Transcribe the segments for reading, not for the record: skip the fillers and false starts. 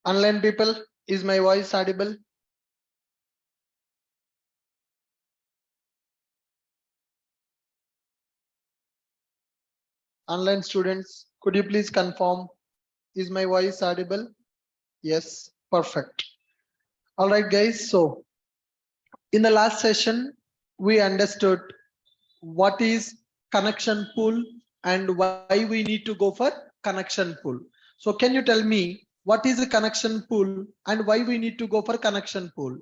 Online people, is my voice audible? Online students, could you please confirm, is my voice audible? Yes, perfect. All right, guys. So in the last session, we understood what is connection pool and why we need to go for connection pool. So can you tell me what is a connection pool and why we need to go for connection pool?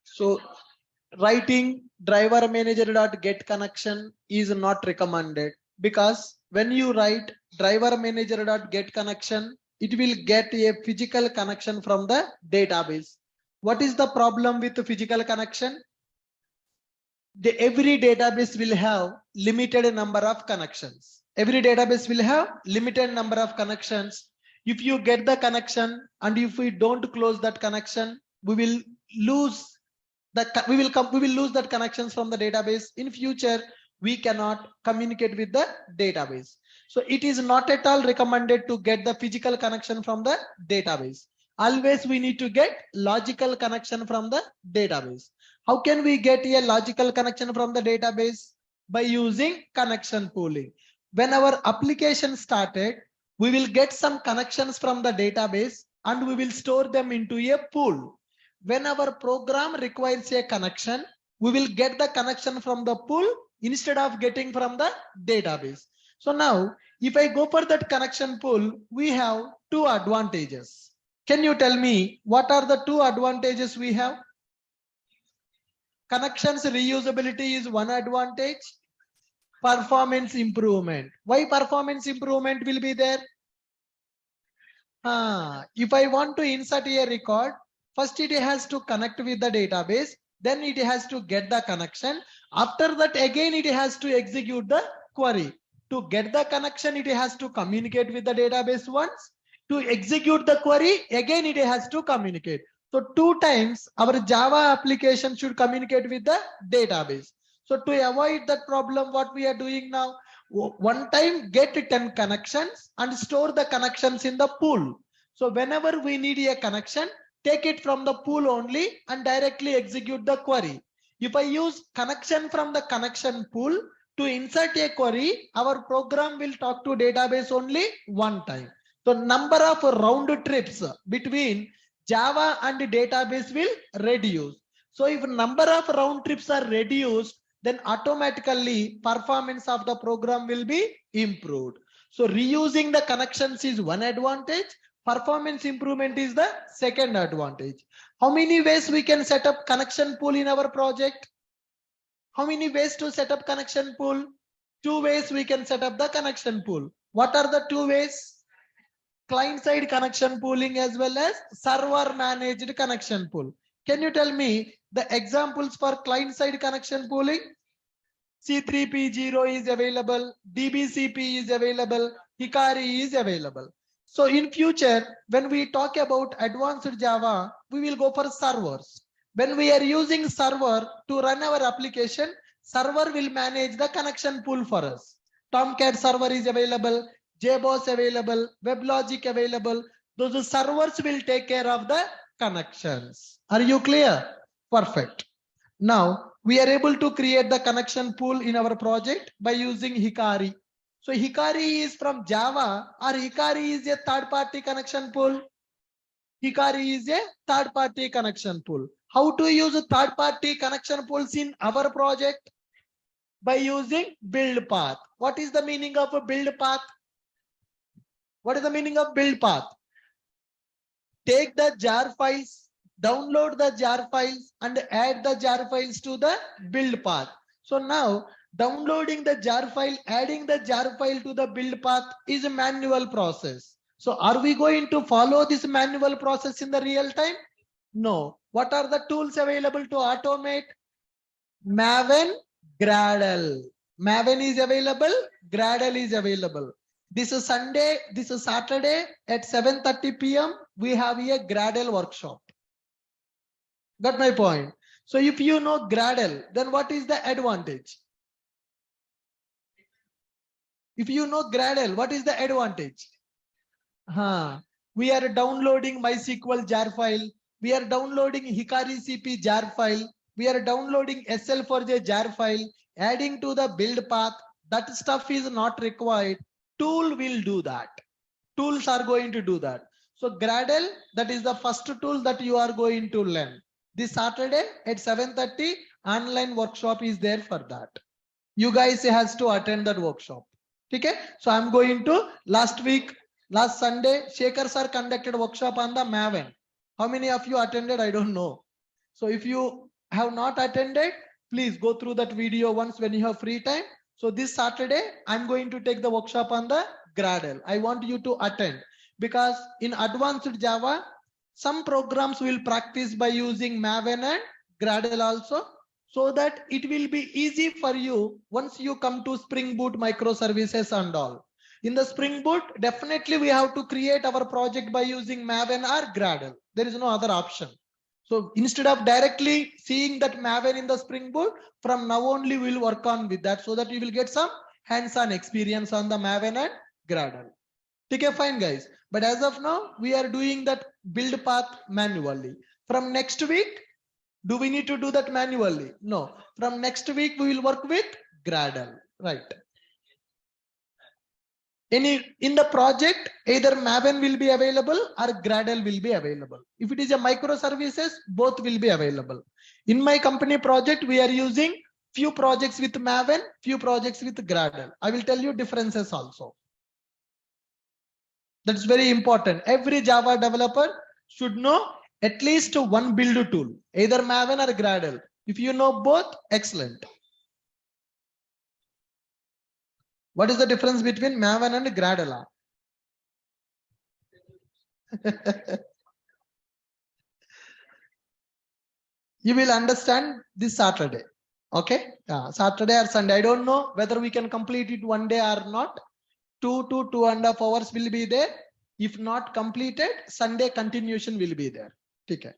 So writing driver manager dot get connection is not recommended, because when you write driver manager dot get connection, it will get a physical connection from the database. What is the problem with the physical connection? Every database will have limited number of connections. Every database will have limited number of connections. If you get the connection and if we don't close that connection, we will lose we will lose that connections from the database. In future, we cannot communicate with the database. So it is not at all recommended to get the physical connection from the database. Always we need to get logical connection from the database. How can we get a logical connection from the database? By using connection pooling. When our application started, we will get some connections from the database and we will store them into a pool. When our program requires a connection, we will get the connection from the pool instead of getting from the database. So now, if I go for that connection pool, we have two advantages. Can you tell me what are the two advantages we have? Connections reusability is one advantage. Performance improvement. Why performance improvement will be there? If I want to insert a record, first it has to connect with the database, then it has to get the connection. After that, again it has to execute the query. To get the connection, it has to communicate with the database once. To execute the query, again it has to communicate. So 2 times our Java application should communicate with the database. So to avoid that problem, what we are doing now, one time get 10 connections and store the connections in the pool. So whenever we need a connection, take it from the pool only and directly execute the query. If I use connection from the connection pool to insert a query, our program will talk to database only one time. So number of round trips between Java and database will reduce. So if number of round trips are reduced, then automatically performance of the program will be improved. So reusing the connections is one advantage. Performance improvement is the second advantage. How many ways we can set up connection pool in our project? How many ways to set up connection pool? 2 ways we can set up the connection pool. What are the 2 ways? Client side connection pooling as well as server managed connection pool. Can you tell me the examples for client side connection pooling? C3P0 is available, DBCP is available, Hikari is available. So in future, when we talk about advanced Java, we will go for servers. When we are using server to run our application, server will manage the connection pool for us. Tomcat server is available, JBoss available, WebLogic available. Those servers will take care of the connections. Are you clear? Perfect. Now we are able to create the connection pool in our project by using Hikari. So Hikari is from Java, or Hikari is a third-party connection pool? Hikari is a third-party connection pool. How to use third-party connection pools in our project? By using build path. What is the meaning of a build path? What is the meaning of build path? Take the jar files, download the jar files and add the jar files to the build path. So now downloading the jar file, adding the jar file to the build path is a manual process. So are we going to follow this manual process in the real time? No. What are the tools available to automate? Maven, Gradle. Maven is available, Gradle is available. This is Sunday, this is Saturday at 7:30 p.m. we have a Gradle workshop. Got my point? So if you know Gradle, then what is the advantage? If you know Gradle, what is the advantage? We are downloading MySQL jar file. We are downloading Hikari CP jar file. We are downloading SL4J jar file, adding to the build path. That stuff is not required. Tool will do that. Tools are going to do that. So Gradle, that is the first tool that you are going to learn. This Saturday at 7:30, online workshop is there for that. You guys has to attend that workshop. Okay? So I'm going to last Sunday, Shekhar sir conducted workshop on the Maven. How many of you attended? I don't know. So if you have not attended, please go through that video once when you have free time. So this Saturday, I'm going to take the workshop on the Gradle. I want you to attend because in advanced Java, some programs will practice by using Maven and Gradle also, so that it will be easy for you once you come to Spring Boot microservices and all. In the Spring Boot, definitely we have to create our project by using Maven or Gradle. There is no other option. So instead of directly seeing that Maven in the Spring Boot, from now only we'll work on with that so that you will get some hands-on experience on the Maven and Gradle. Okay, fine guys. But as of now, we are doing that build path manually. From next week, do we need to do that manually? No. From next week, we will work with Gradle, right? In the project, either Maven will be available or Gradle will be available. If it is a microservices, both will be available. In my company project, we are using few projects with Maven, few projects with Gradle. I will tell you differences also. That's very important. Every Java developer should know at least one build tool, either Maven or Gradle. If you know both, excellent. What is the difference between Maven and Gradle? You will understand this Saturday. Okay? Saturday or Sunday. I don't know whether we can complete it one day or not. 2 to 2.5 hours will be there. If not completed, Sunday continuation will be there. Okay.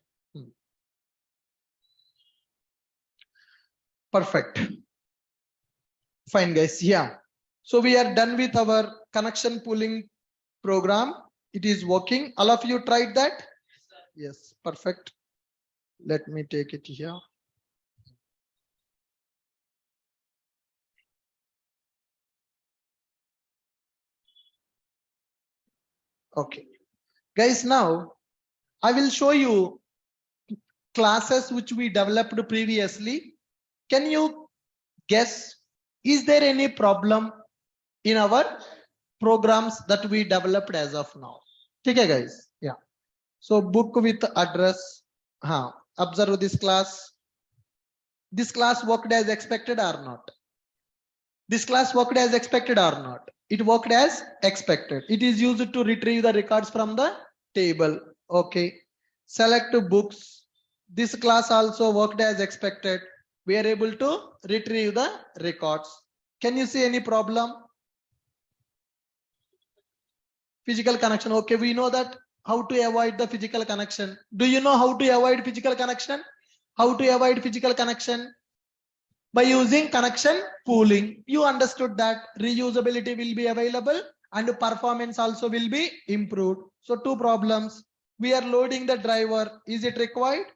Perfect. Fine, guys. Yeah. So we are done with our connection pooling program. It is working. All of you tried that? Yes. Perfect. Let me take it here. Okay. Guys, now I will show you classes which we developed previously. Can you guess, is there any problem in our programs that we developed as of now? Okay, guys. Yeah. So book with address. Observe this class. This class worked as expected or not? This class worked as expected or not? It worked as expected. It is used to retrieve the records from the table. Okay. Select books. This class also worked as expected. We are able to retrieve the records. Can you see any problem? Physical connection. Okay, we know that how to avoid the physical connection. Do you know how to avoid physical connection? How to avoid physical connection? By using connection pooling. You understood that reusability will be available and performance also will be improved. So two problems. We are loading the driver. Is it required?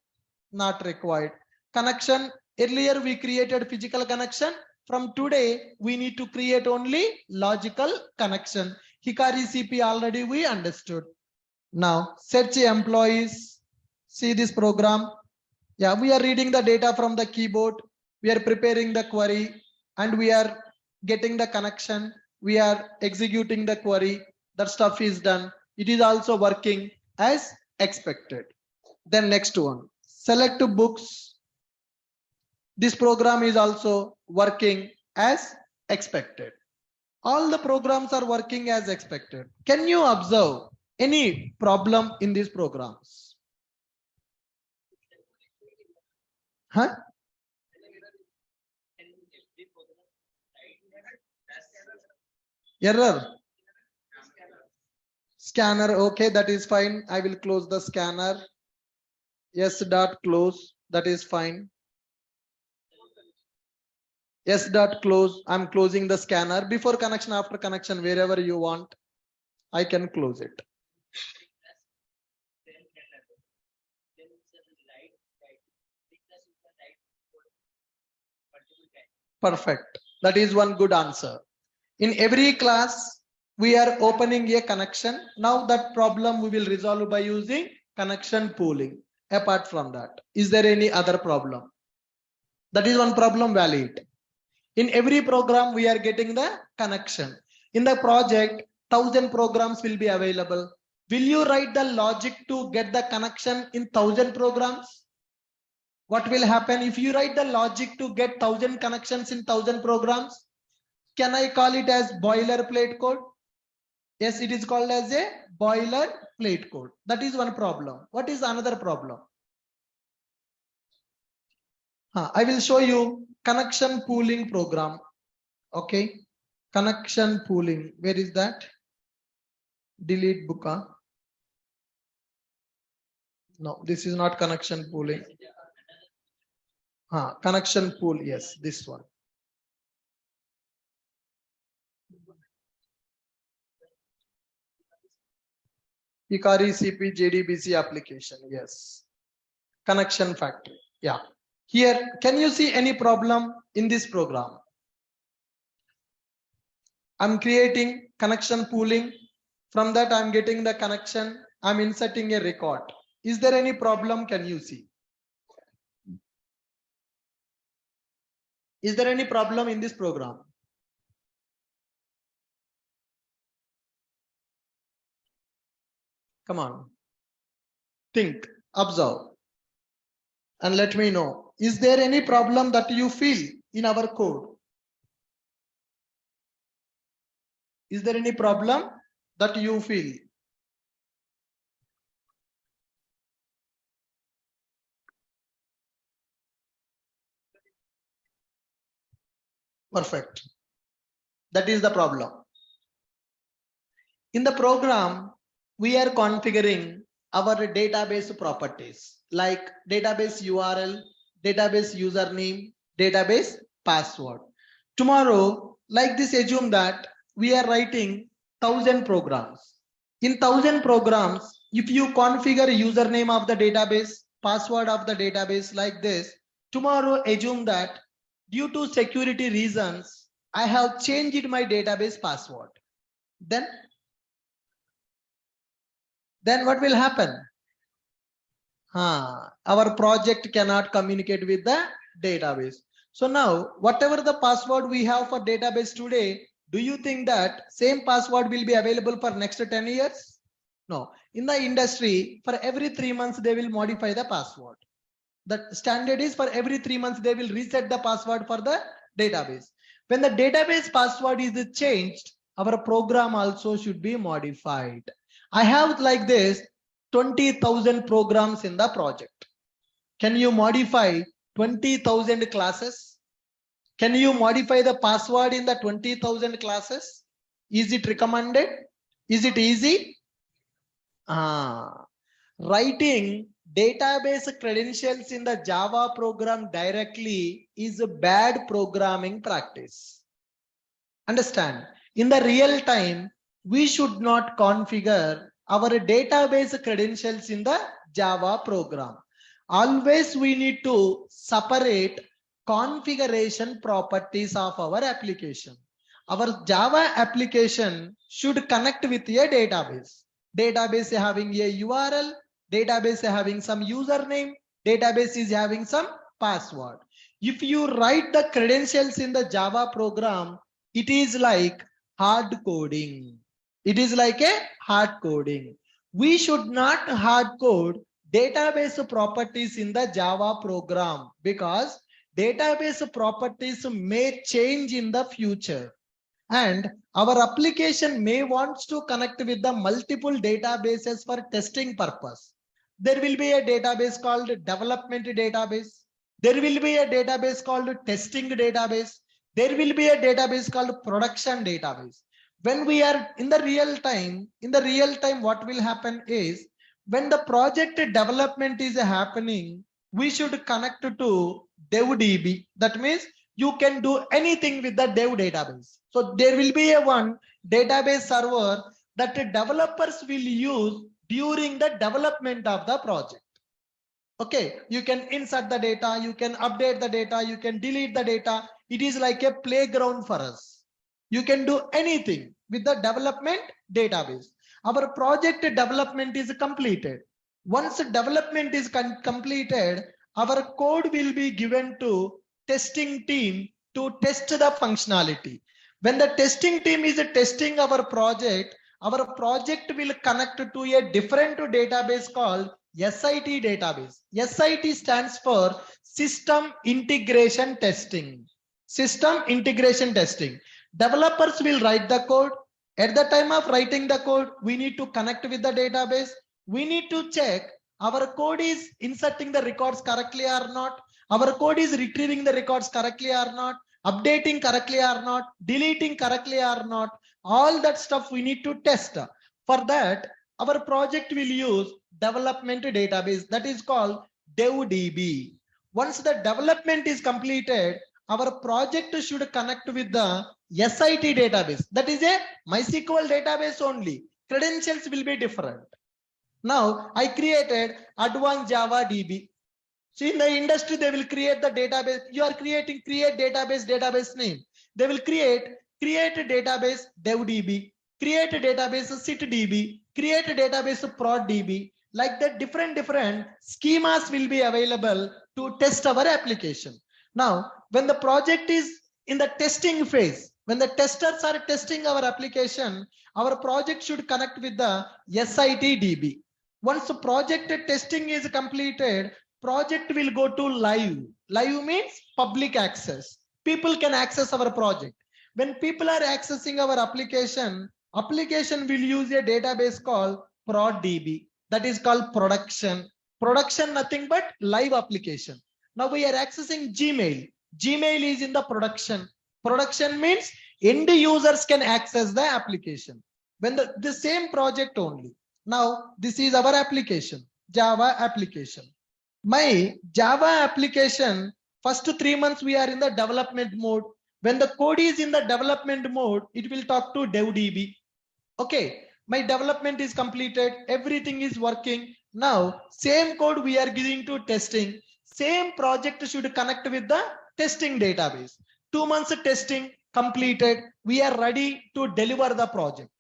Not required. Connection. Earlier we created physical connection. From today, we need to create only logical connection. Hikari CP already we understood. Now search employees. See this program. Yeah, we are reading the data from the keyboard. We are preparing the query and we are getting the connection. We are executing the query. That stuff is done. It is also working as expected. Then next one, select books. This program is also working as expected. All the programs are working as expected. Can you observe any problem in these programs? Error. Scanner. Okay, that is fine. I will close the scanner. Yes, dot close. That is fine. Yes, dot close. I'm closing the scanner. Before connection, after connection, wherever you want, I can close it. Perfect. That is one good answer. In every class, we are opening a connection. Now that problem we will resolve by using connection pooling. Apart from that, is there any other problem? That is one problem valid. In every program, we are getting the connection. In the project, 1000 programs will be available. Will you write the logic to get the connection in 1000 programs? What will happen if you write the logic to get 1000 connections in 1000 programs? Can I call it as boilerplate code? Yes, it is called as a boilerplate code. That is one problem. What is another problem? I will show you connection pooling program. Okay. Connection pooling. Where is that? Delete Booka. No, this is not connection pooling. Connection pool. Yes, this one. Hikari CP JDBC application. Yes. Connection factory. Yeah. Here, can you see any problem in this program? I'm creating connection pooling. From that, I'm getting the connection. I'm inserting a record. Is there any problem? Can you see? Is there any problem in this program? Come on. Think, observe, and let me know. Is there any problem that you feel in our code? Is there any problem that you feel? Perfect. That is the problem. In the program, we are configuring our database properties like database URL, database username, database password. Tomorrow, like this, assume that we are writing 1000 programs. In 1000 programs, if you configure username of the database, password of the database like this, tomorrow assume that due to security reasons, I have changed my database password. Then what will happen? Our project cannot communicate with the database. So now, whatever the password we have for database today, do you think that same password will be available for next 10 years? No. In the industry, for every 3 months, they will modify the password. The standard is for every 3 months, they will reset the password for the database. When the database password is changed, our program also should be modified. I have like this 20,000 programs in the project. Can you modify 20,000 classes? Can you modify the password in the 20,000 classes? Is it recommended? Is it easy? Writing database credentials in the Java program directly is a bad programming practice. Understand? In the real time, we should not configure our database credentials in the Java program. Always we need to separate configuration properties of our application. Our Java application should connect with a database. Database having a URL, database having some username, database is having some password. If you write the credentials in the Java program, it is like hard coding. It is like a hard coding. We should not hard code database properties in the Java program because database properties may change in the future. And our application may want to connect with the multiple databases for testing purpose. There will be a database called development database. There will be a database called testing database. There will be a database called production database. When we are in the real time, what will happen is when the project development is happening, we should connect to DevDB. That means you can do anything with the Dev database. So there will be a one database server that the developers will use during the development of the project. Okay, you can insert the data, you can update the data, you can delete the data. It is like a playground for us. You can do anything with the development database. Our project development is completed. Once development is completed, our code will be given to testing team to test the functionality. When the testing team is testing our project will connect to a different database called SIT database. SIT stands for System Integration Testing. System Integration Testing. Developers will write the code. At the time of writing the code, we need to connect with the database. We need to check our code is inserting the records correctly or not. Our code is retrieving the records correctly or not, updating correctly or not, deleting correctly or not. All that stuff we need to test. For that, our project will use development database that is called DevDB. Once the development is completed, our project should connect with the SIT database. That is a MySQL database only. Credentials will be different. Now I created advanced Java DB. So in the industry, they will create the database. You are creating create database name. They will create a database DevDB, create a database SitDB, create a database ProdDB. Like that, different schemas will be available to test our application. Now, when the project is in the testing phase, when the testers are testing our application, our project should connect with the SIT DB. Once the project testing is completed, project will go to live. Live means public access. People can access our project. When people are accessing our application will use a database called ProdDB. That is called production. Production, nothing but live application. Now we are accessing Gmail. Gmail is in the production. Production means end users can access the application. When the same project only. Now this is our application, Java application. My Java application, first 3 months we are in the development mode. When the code is in the development mode, it will talk to DevDB. Okay, my development is completed, everything is working. Now same code we are giving to testing. Same project should connect with the testing database. 2 months of testing completed, we are ready to deliver the project.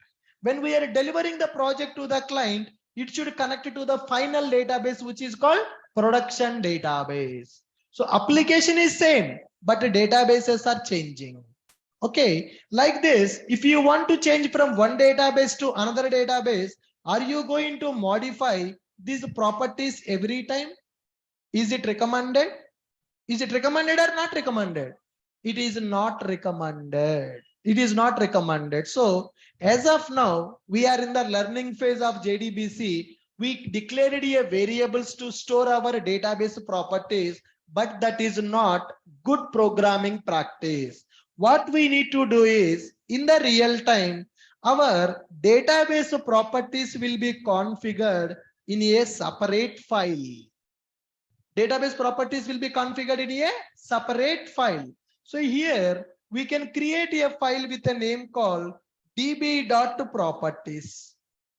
When we are delivering the project to the client, it should connect to the final database, which is called production database. So application is same, but the databases are changing. Okay, like this, if you want to change from one database to another database, are you going to modify these properties every time? Is it recommended? Is it recommended or not recommended? It is not recommended. It is not recommended. So as of now, we are in the learning phase of JDBC. We declared a variables to store our database properties, but that is not good programming practice. What we need to do is, in the real time, our database properties will be configured in a separate file. Database properties will be configured in a separate file. So here we can create a file with a name called db.properties.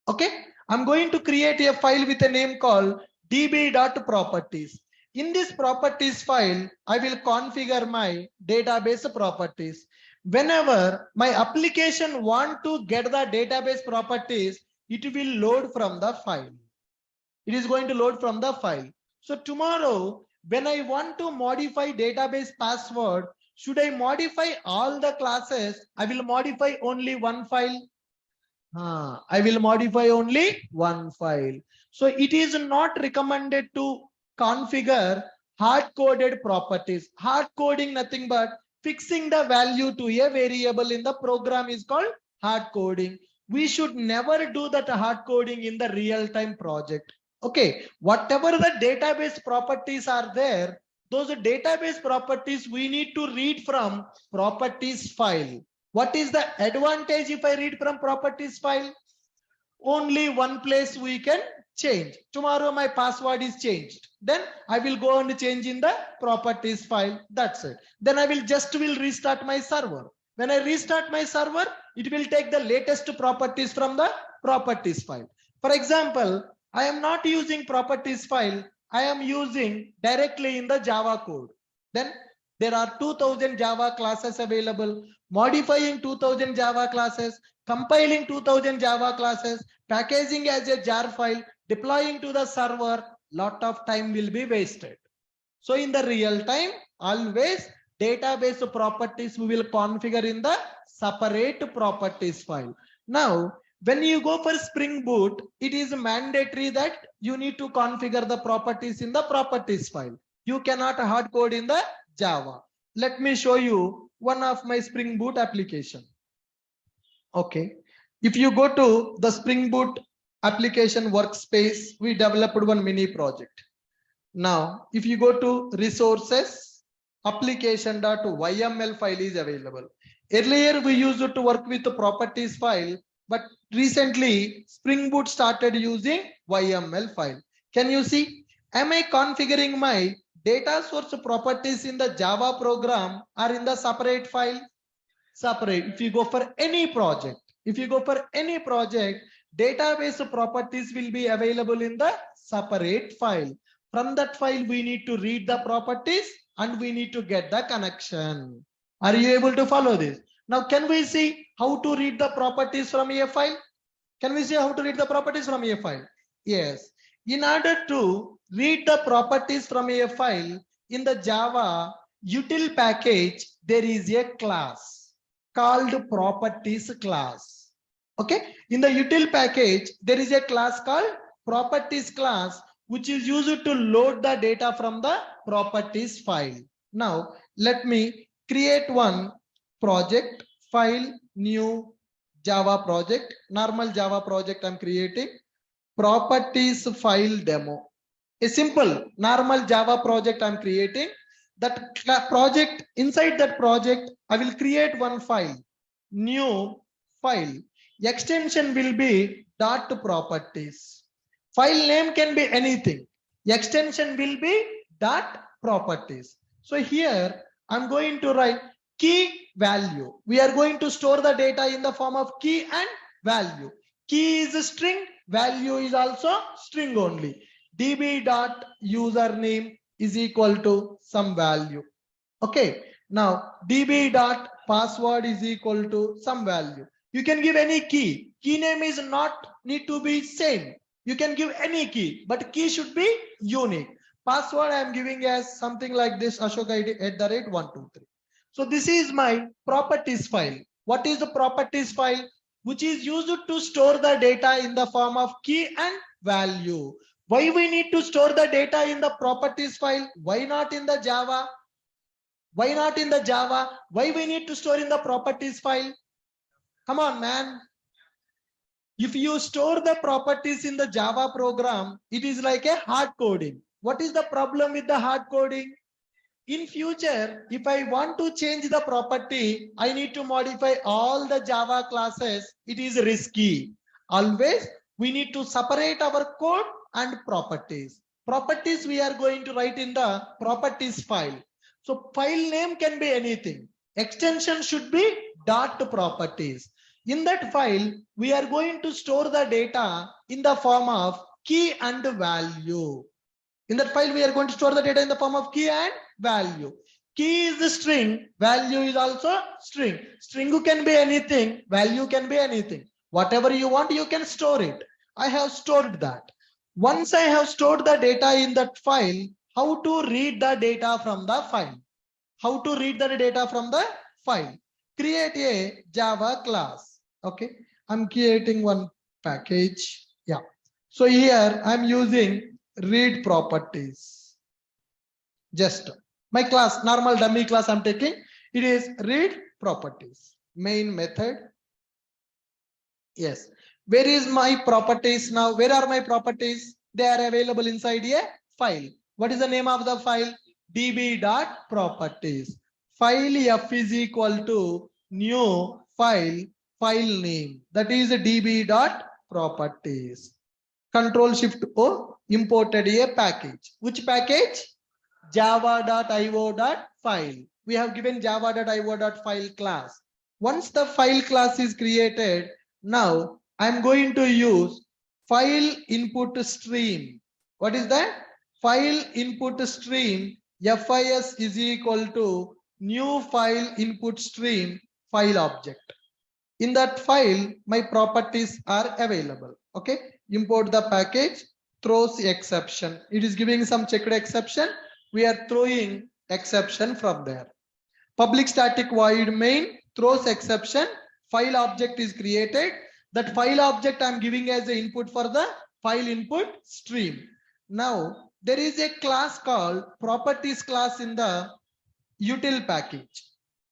Okay, I'm going to create a file with a name called db.properties. In this properties file, I will configure my database properties. Whenever my application want to get the database properties, it will load from the file. It is going to load from the file. So tomorrow, when I want to modify database password, should I modify all the classes? I will modify only one file. I will modify only one file. So it is not recommended to configure hard-coded properties. Hard coding nothing but fixing the value to a variable in the program is called hard coding. We should never do that hard coding in the real-time project. Okay, whatever the database properties are there, those database properties we need to read from properties file. What is the advantage if I read from properties file? Only one place we can change. Tomorrow my password is changed. Then I will go and change in the properties file. That's it. Then I will restart my server. When I restart my server, it will take the latest properties from the properties file. For example, I am not using properties file. I am using directly in the Java code. Then there are 2000 Java classes available. Modifying 2000 Java classes, compiling 2000 Java classes, packaging as a jar file, deploying to the server, lot of time will be wasted. So in the real time, always database properties we will configure in the separate properties file. Now, when you go for Spring Boot, it is mandatory that you need to configure the properties in the properties file. You cannot hard code in the Java. Let me show you one of my Spring Boot application. Okay. If you go to the Spring Boot application workspace, we developed one mini project. Now, if you go to resources, application.yml file is available. Earlier, we used to work with the properties file, but recently Spring Boot started using YML file. Can you see? Am I configuring my data source properties in the Java program or in the separate file? Separate. If you go for any project, database properties will be available in the separate file. From that file, we need to read the properties and we need to get the connection. Are you able to follow this? Now, can we see how to read the properties from a file? Can we see how to read the properties from a file? Yes. In order to read the properties from a file in the Java util package, there is a class called properties class. Okay. In the util package, there is a class called properties class, which is used to load the data from the properties file. Now, let me create one project, file, new Java project, normal Java project I'm creating, properties file demo. A simple normal Java project I'm creating. That project, inside that project, I will create one file, new file. Extension will be dot properties. File name can be anything. Extension will be dot properties. So here I'm going to write key value. We are going to store the data in the form of key and value. Key is a string, value is also string only. db dot username is equal to some value. Okay. Now db dot password is equal to some value. You can give any key. Key name is not need to be same. You can give any key, but key should be unique. Password I am giving as something like this, ashok@123. So this is my properties file. What is the properties file? Which is used to store the data in the form of key and value. Why we need to store the data in the properties file? Why not in the Java? Why not in the Java? Why we need to store in the properties file? Come on, man. If you store the properties in the Java program, it is like a hard coding. What is the problem with the hard coding? In future, if I want to change the property, I need to modify all the Java classes. It is risky. Always, we need to separate our code and properties. Properties we are going to write in the properties file. So file name can be anything. Extension should be dot properties. In that file, we are going to store the data in the form of key and value. In that file, we are going to store the data in the form of key and value. Key is the string, value is also string. String can be anything, value can be anything. Whatever you want, you can store it. I have stored that. Once I have stored the data in that file, how to read the data from the file? How to read the data from the file? Create a Java class. Okay, I'm creating one package. Yeah. So here I'm using read properties. Just my class, normal dummy class I'm taking. It is read properties. Main method. Yes. Where is my properties now? Where are my properties? They are available inside a file. What is the name of the file? db.properties. File f is equal to new file name. That is db.properties. Control Shift O, imported a package. Which package? java.io.file. We have given java.io.file class. Once the file class is created, now I'm going to use file input stream. What is that? file input stream FIS is equal to new file input stream file object. In that file, my properties are available. Okay, import the package, throws exception. It is giving some checked exception. We are throwing exception from there. Public static void main throws exception. File object is created. That file object I'm giving as the input for the file input stream. Now there is a class called properties class in the util package.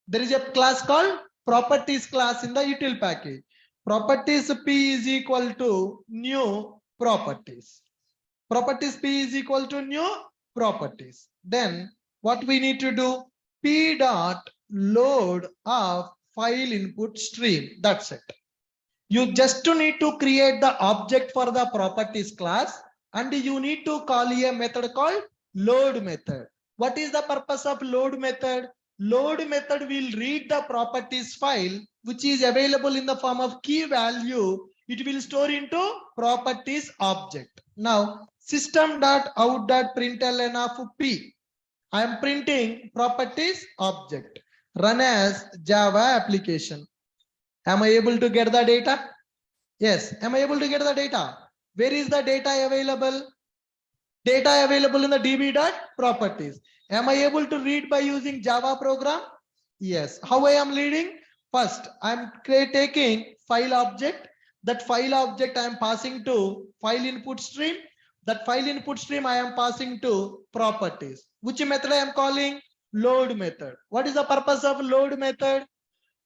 There is a class called properties class in the util package. Properties P is equal to new properties. Properties P is equal to new properties. Then what we need to do? P dot load of file input stream. That's it. You just need to create the object for the properties class, and you need to call a method called load method. What is the purpose of load method? Load method will read the properties file which is available in the form of key value. It will store into properties object. Now system.out.println of P. I am printing properties object. Run as Java application. Am I able to get the data? Yes. Am I able to get the data? Where is the data available? Data available in the db.properties. Am I able to read by using Java program? Yes. How I am reading? First, I am taking file object. That file object I am passing to file input stream. That file input stream I am passing to properties. Which method I am calling? Load method. What is the purpose of load method?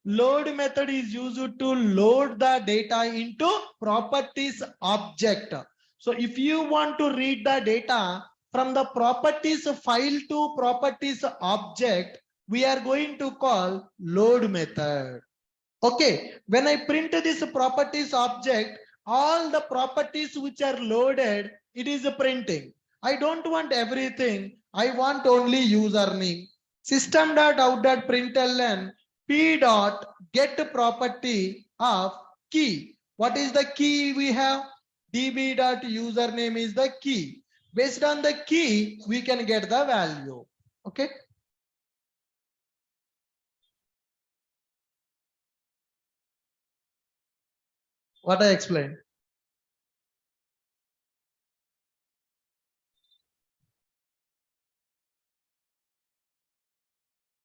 Load method is used to load the data into properties object. So if you want to read the data from the properties file to properties object, we are going to call load method. Okay, when I print this properties object, all the properties which are loaded, it is printing. I don't want everything. I want only username. System.out.println P dot get property of key. What is the key we have? db.username is the key. Based on the key, we can get the value. Okay. What I explained?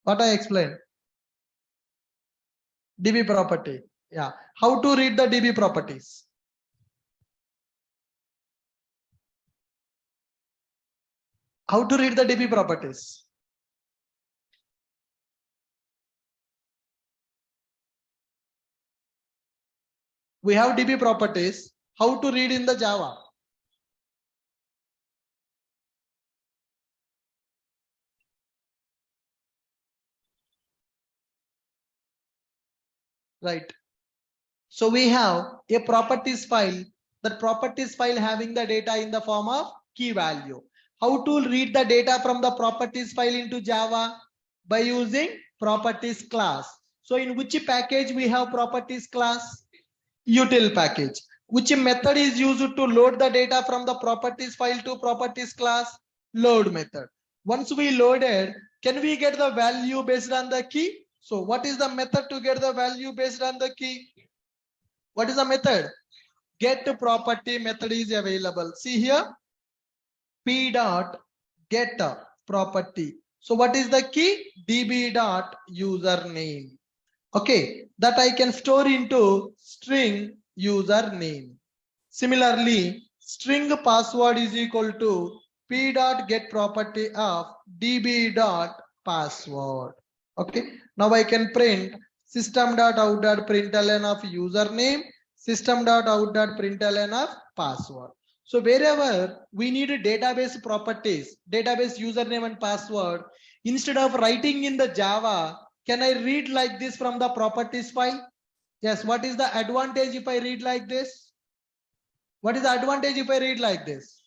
What I explained? DB property. Yeah. How to read the DB properties? How to read the DB properties? We have DB properties. How to read in the Java? Right. So we have a properties file. That properties file having the data in the form of key value. How to read the data from the properties file into Java? By using properties class. So in which package we have properties class? Util package. Which method is used to load the data from the properties file to properties class? Load method. Once we loaded, can we get the value based on the key? So what is the method to get the value based on the key? What is the method? Get property method is available. See here, P dot get property. So what is the key? db dot username. Okay, that I can store into string username. Similarly, string password is equal to P dot get property of db dot password. Okay, now I can print system.out.println of username, system.out.println of password. So wherever we need a database properties, database username and password, instead of writing in the Java, can I read like this from the properties file? Yes. What is the advantage if I read like this? What is the advantage if I read like this?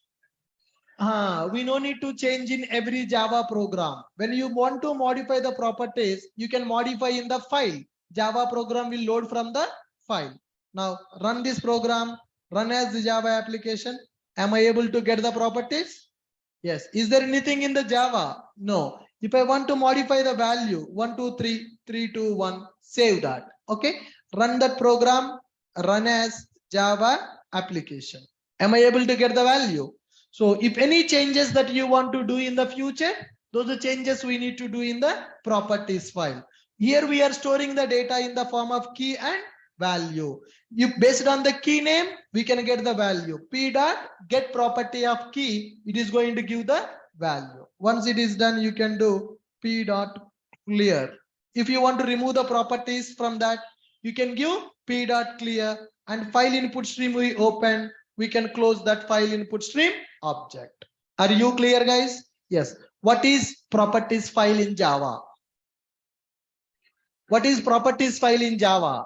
We no need to change in every Java program. When you want to modify the properties, you can modify in the file. Java program will load from the file. Now run this program, run as the Java application. Am I able to get the properties? Yes. Is there anything in the Java? No. If I want to modify the value 1, 2, 3, 3, 2, 1, save that. Okay. Run that program, run as Java application. Am I able to get the value? So if any changes that you want to do in the future, those are changes we need to do in the properties file. Here we are storing the data in the form of key and value. You based on the key name, we can get the value. P dot get property of key, it is going to give the value. Once it is done, you can do P dot clear. If you want to remove the properties from that, you can give P dot clear, and file input stream we open, we can close that file input stream object. Are you clear, guys? Yes. What is properties file in Java? What is properties file in Java?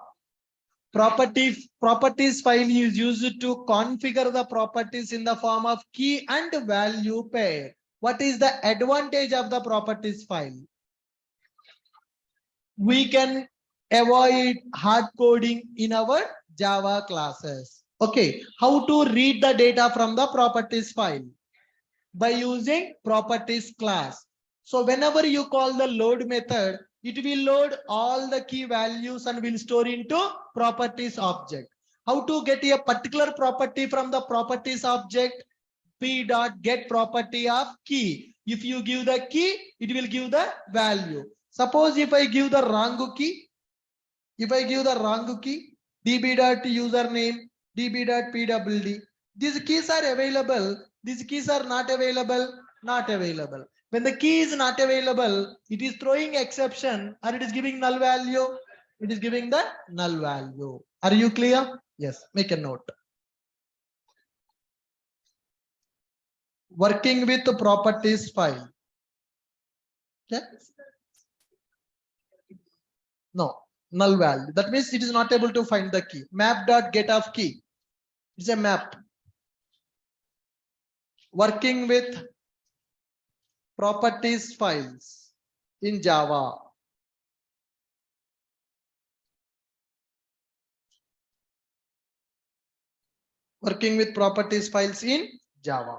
Properties file is used to configure the properties in the form of key and value pair. What is the advantage of the properties file? We can avoid hard coding in our Java classes. Okay, how to read the data from the properties file? By using properties class. So whenever you call the load method, it will load all the key values and will store into properties object. How to get a particular property from the properties object? P dot get property of key. If you give the key, it will give the value. Suppose if I give the wrong key, db dot username, db dot pwd, these keys are available, these keys are not available, not available. When the key is not available, it is throwing exception or it is giving null value, it is giving the null value. Are you clear? Yes, make a note. Working with the properties file. Okay. No, null value. That means it is not able to find the key. Map dot get of key. It's a map. Working with properties files in Java. Working with properties files in Java.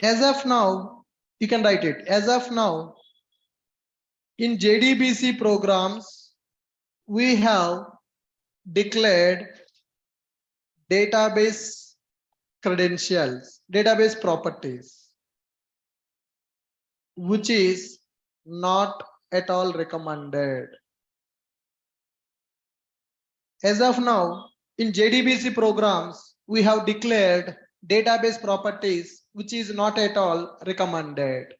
As of now, you can write it. As of now, in JDBC programs, we have declared database credentials, database properties, which is not at all recommended. As of now, in JDBC programs, we have declared database properties, which is not at all recommended.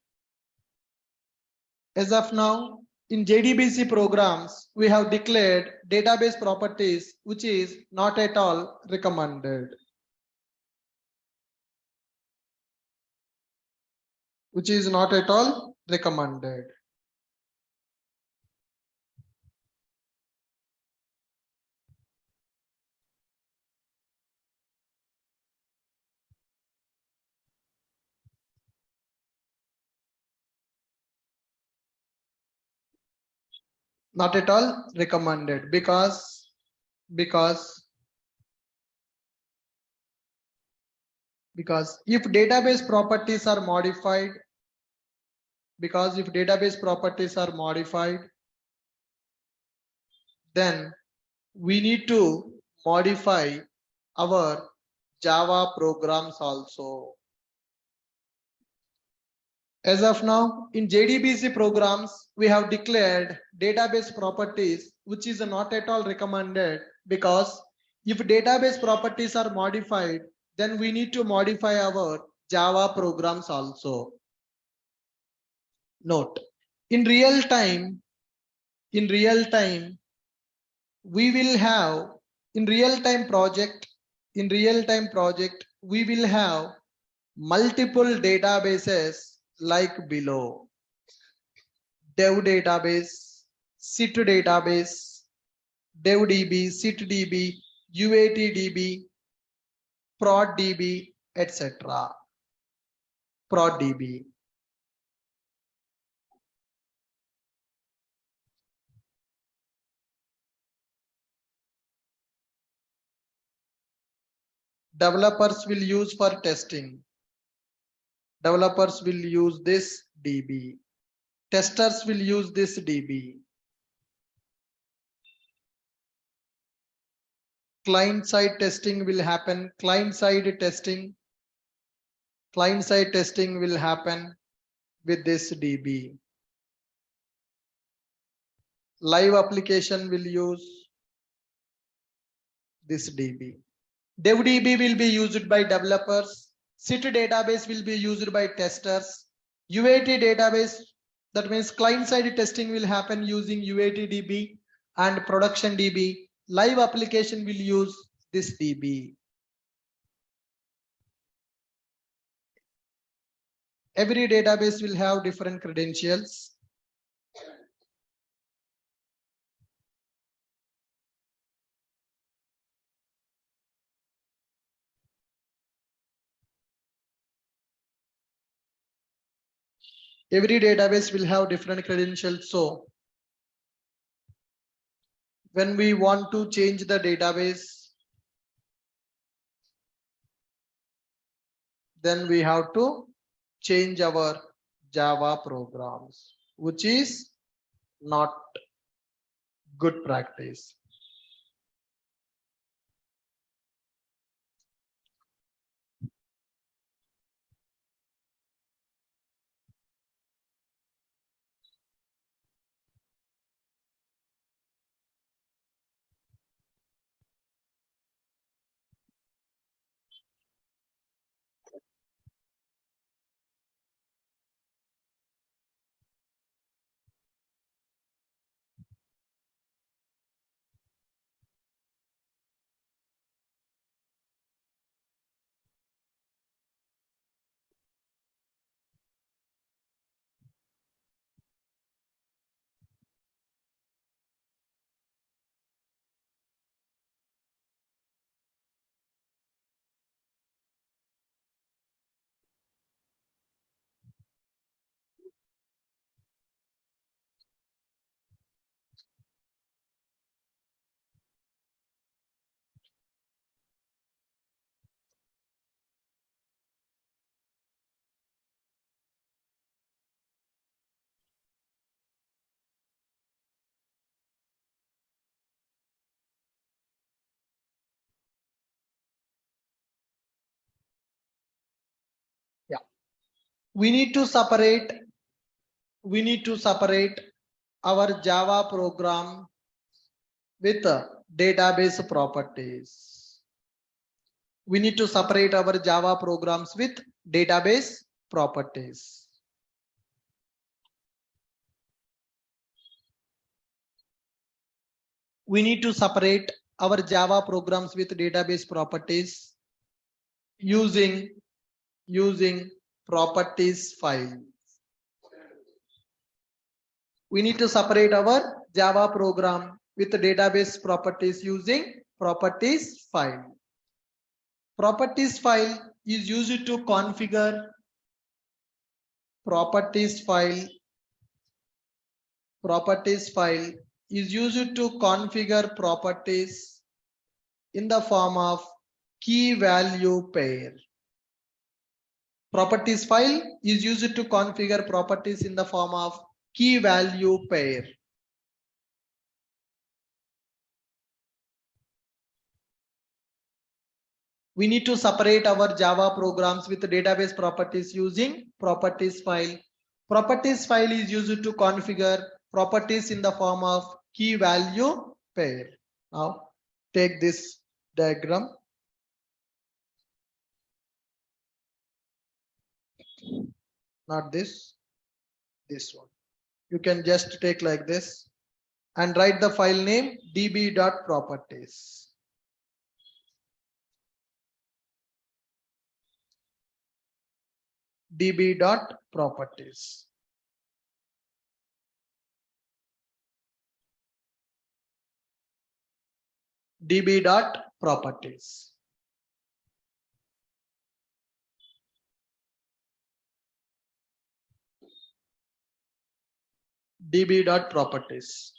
As of now, in JDBC programs, we have declared database properties, which is not at all recommended. Which is not at all recommended. Not at all recommended because if database properties are modified, then we need to modify our Java programs also. As of now, in JDBC programs, we have declared database properties, which is not at all recommended because if database properties are modified, then we need to modify our Java programs also. Note, in real time, we will have in real-time project, we will have multiple databases like below: dev database, sit database, devdb, sitdb, uatdb, proddb, etc. proddb. Developers will use for testing. Developers will use this DB. Testers will use this DB. Client side testing will happen. Client side testing will happen with this DB. Live application will use this DB. DevDB will be used by developers. SIT database will be used by testers. UAT database, that means client side testing will happen using UAT DB and production DB. Live application will use this DB. Every database will have different credentials. Every database will have different credentials. So when we want to change the database, then we have to change our Java programs, which is not good practice. Yeah, we need to separate our Java program with database properties. We need to separate our Java programs with database properties. We need to separate our Java programs with database properties using properties file. We need to separate our Java program with database properties using properties file. Properties file is used to configure properties file is used to configure properties in the form of key value pair. Properties file is used to configure properties in the form of key value pair. We need to separate our Java programs with database properties using properties file. Properties file is used to configure properties in the form of key value pair. Now take this diagram. Not this one. You can just take like this and write the file name db.properties. db.properties. db.properties. db.properties.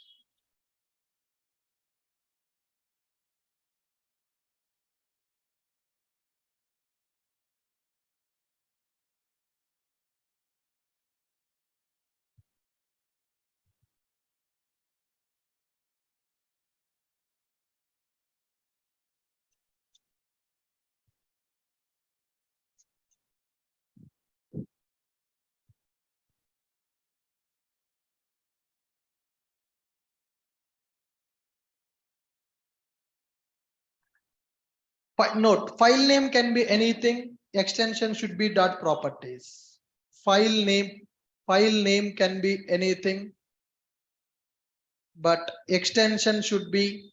Note, file name can be anything. Extension should be dot properties. File name can be anything, but extension should be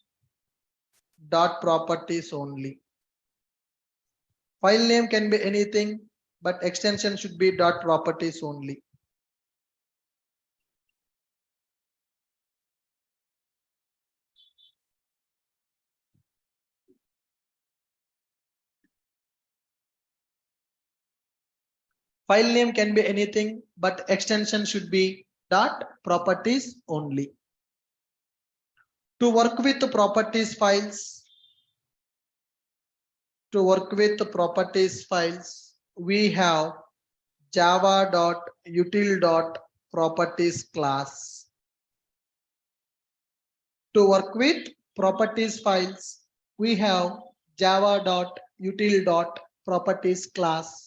dot properties only. File name can be anything, but extension should be dot properties only. File name can be anything, but extension should be dot properties only. To work with properties files, we have java.util.properties class. To work with properties files, we have java.util.properties class.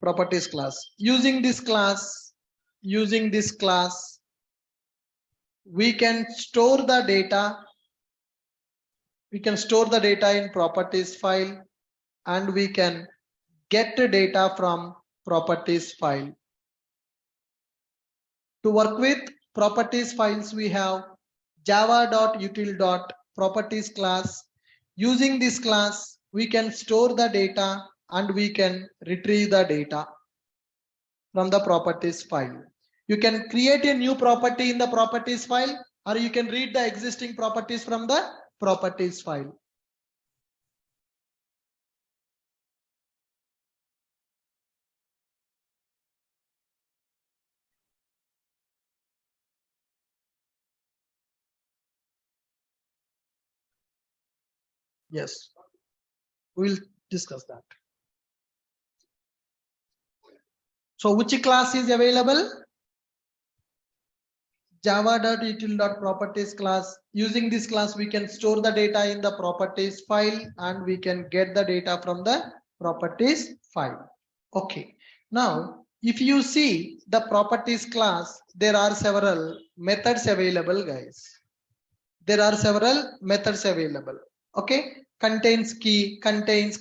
Properties class. Using this class, we can store the data. We can store the data in properties file, and we can get the data from properties file. To work with properties files, we have java.util.properties class. Using this class, we can store the data and we can retrieve the data from the properties file. You can create a new property in the properties file, or you can read the existing properties from the properties file. Yes, we'll discuss that. So which class is available? Java.util.properties class. Using this class, we can store the data in the properties file and we can get the data from the properties file. Okay. Now, if you see the properties class, there are several methods available, guys. There are several methods available. Okay. Contains key, contains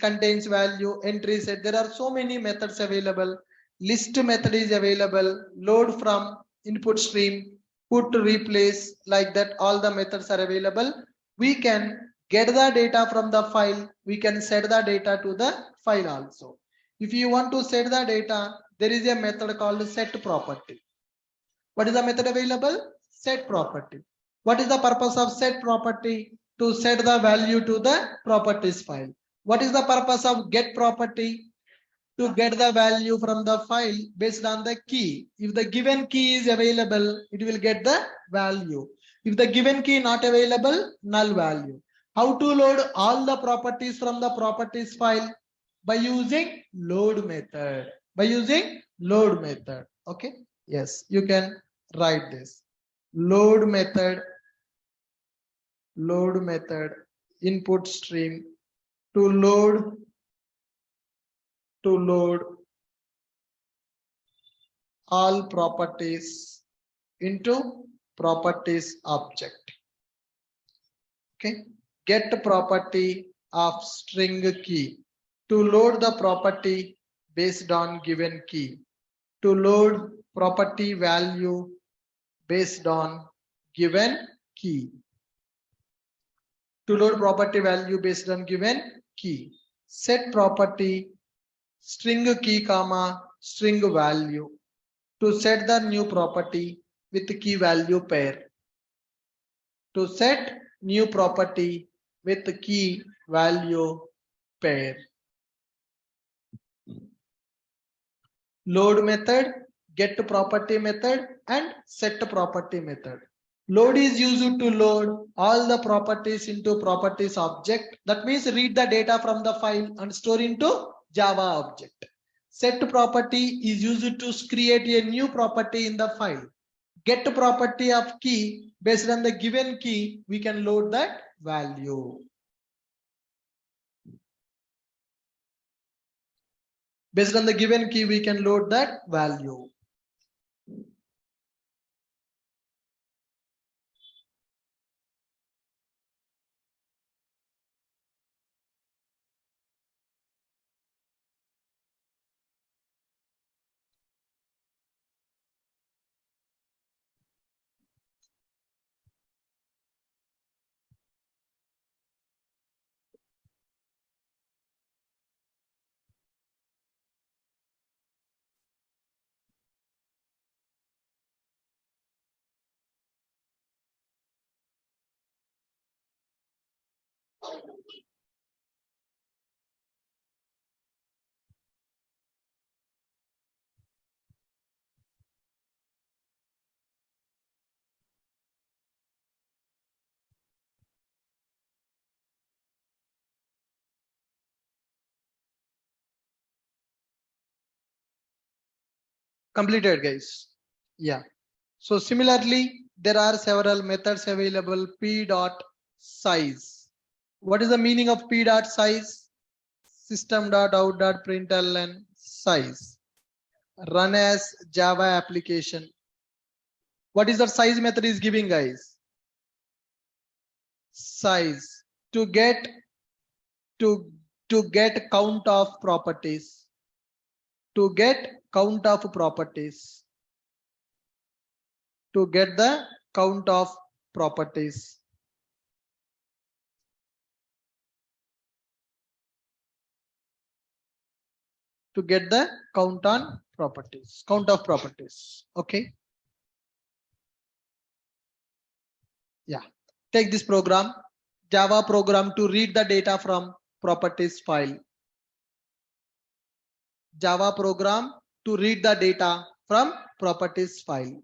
value, entry set. There are so many methods available. List method is available. Load from input stream, put to replace, like that. All the methods are available. We can get the data from the file. We can set the data to the file also. If you want to set the data, there is a method called set property. What is the method available? Set property. What is the purpose of set property? To set the value to the properties file. What is the purpose of get property? To get the value from the file based on the key. If the given key is available, it will get the value. If the given key not available, null value. How to load all the properties from the properties file? By using load method. Okay. Yes, you can write this. Load method input stream to load all properties into properties object. Okay. Get property of string key to load the property based on given key. To load property value based on given key. To load property value based on given key. Set property string key comma string value to set the new property with key value pair. To set new property with key value pair. Load method, get property method, and set property method. Load is used to load all the properties into properties object. That means read the data from the file and store into Java object. Set property is used to create a new property in the file. Get property of key, based on the given key, we can load that value. Based on the given key, we can load that value. Completed, guys. Yeah. So similarly, there are several methods available. P dot size. What is the meaning of P dot size? System dot out dot println size. Run as Java application. What is the size method is giving, guys? Size to get to get count of properties. To get count of properties. To get the count of properties. To get the count on properties, count of properties. Okay. Yeah. Take this program, Java program, to read the data from properties file. Java program to read the data from properties file.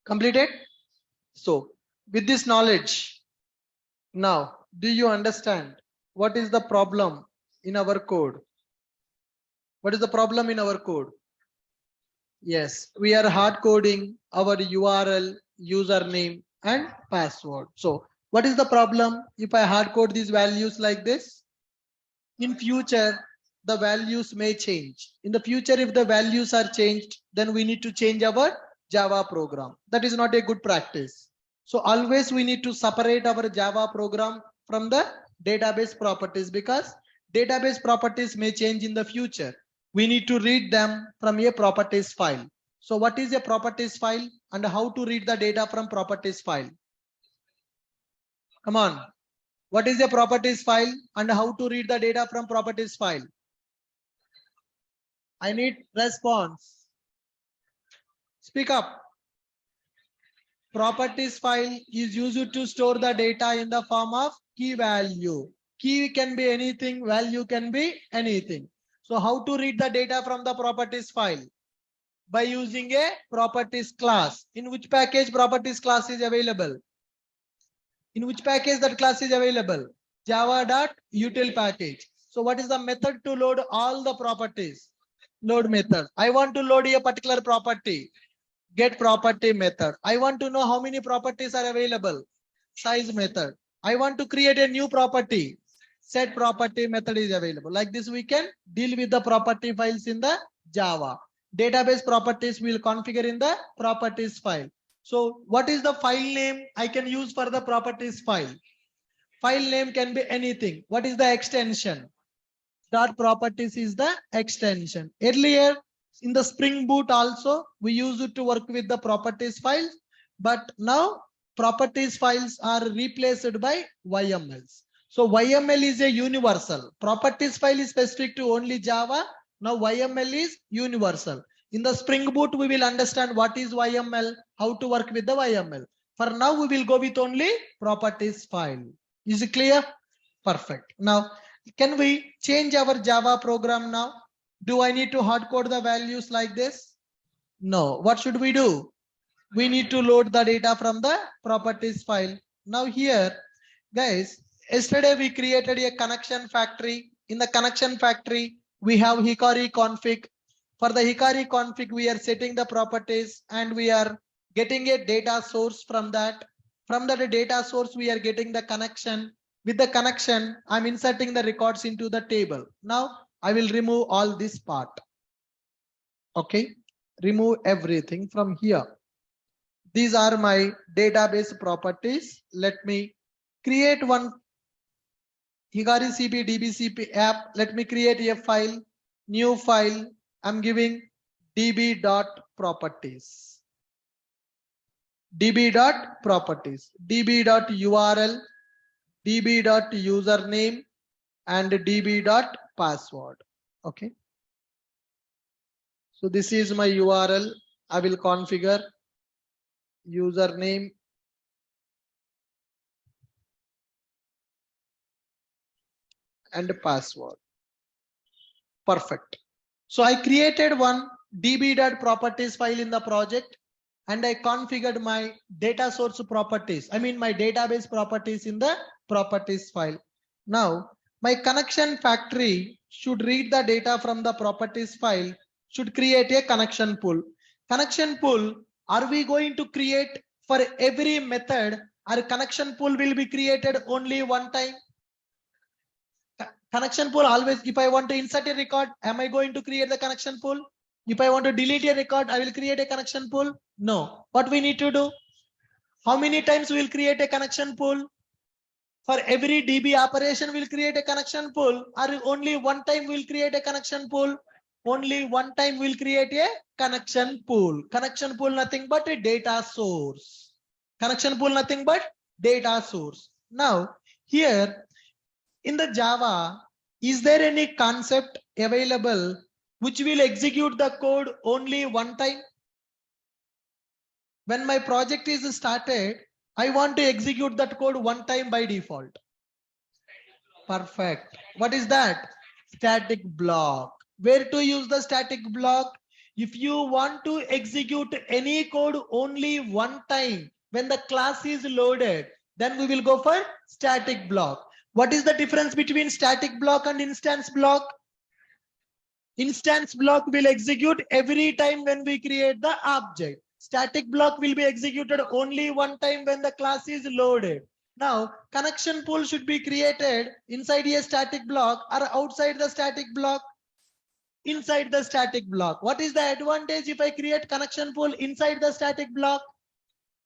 Completed? So with this knowledge, now do you understand what is the problem in our code? What is the problem in our code? Yes, we are hard coding our URL, username and password. So what is the problem if I hard code these values like this? In future, the values may change. In the future, if the values are changed, then we need to change our Java program. That is not a good practice. So always we need to separate our Java program from the database properties, because database properties may change in the future. We need to read them from a properties file. So what is a properties file and how to read the data from properties file? Come on. What is a properties file and how to read the data from properties file? I need response. Speak up. Properties file is used to store the data in the form of key value. Key can be anything, value can be anything. So how to read the data from the properties file? By using a properties class. In which package properties class is available? In which package that class is available? Java.util package. So what is the method to load all the properties? Load method. I want to load a particular property. Get property method. I want to know how many properties are available. Size method. I want to create a new property. Set property method is available. Like this, we can deal with the property files in the Java. Database properties will configure in the properties file. So what is the file name I can use for the properties file? File name can be anything. What is the extension? Dot properties is the extension. Earlier in the Spring Boot also we used it to work with the properties files, but now properties files are replaced by YMLs. So YML is a universal. Properties file is specific to only Java. Now YML is universal. In the Spring Boot we will understand what is YML, how to work with the YML. For now we will go with only properties file. Is it clear? Perfect. Now can we change our Java program now? Do I need to hard code the values like this? No. What should we do? We need to load the data from the properties file. Now here, guys, yesterday we created a connection factory. In the connection factory, we have Hikari config. For the Hikari config, we are setting the properties and we are getting a data source from that. From that data source, we are getting the connection. With the connection, I'm inserting the records into the table. Now I will remove all this part. Okay, remove everything from here. These are my database properties. Let me create one Hikari CP DBCP app. Let me create a file, new file. I'm giving db.properties. db.properties, db.url, db.username and db.password. Okay. So this is my URL. I will configure username and password. Perfect. So I created one db.properties file in the project and I configured my data source properties. I mean my database properties in the properties file. Now my connection factory should read the data from the properties file, should create a connection pool. Connection pool, are we going to create for every method? Our connection pool will be created only one time. Connection pool always, if I want to insert a record, am I going to create the connection pool? If I want to delete a record, I will create a connection pool? No. What we need to do? How many times we will create a connection pool? For every DB operation, we'll create a connection pool, or only one time we'll create a connection pool? Only one time we'll create a connection pool. Connection pool, nothing but a data source. Connection pool, nothing but data source. Now, here in the Java, is there any concept available which will execute the code only one time? When my project is started, I want to execute that code one time by default. Perfect. What is that? Static block. Where to use the static block? If you want to execute any code only one time when the class is loaded, then we will go for static block. What is the difference between static block and instance block? Instance block will execute every time when we create the object. Static block will be executed only one time when the class is loaded. Now, connection pool should be created inside a static block or outside the static block. Inside the static block. What is the advantage if I create connection pool inside the static block?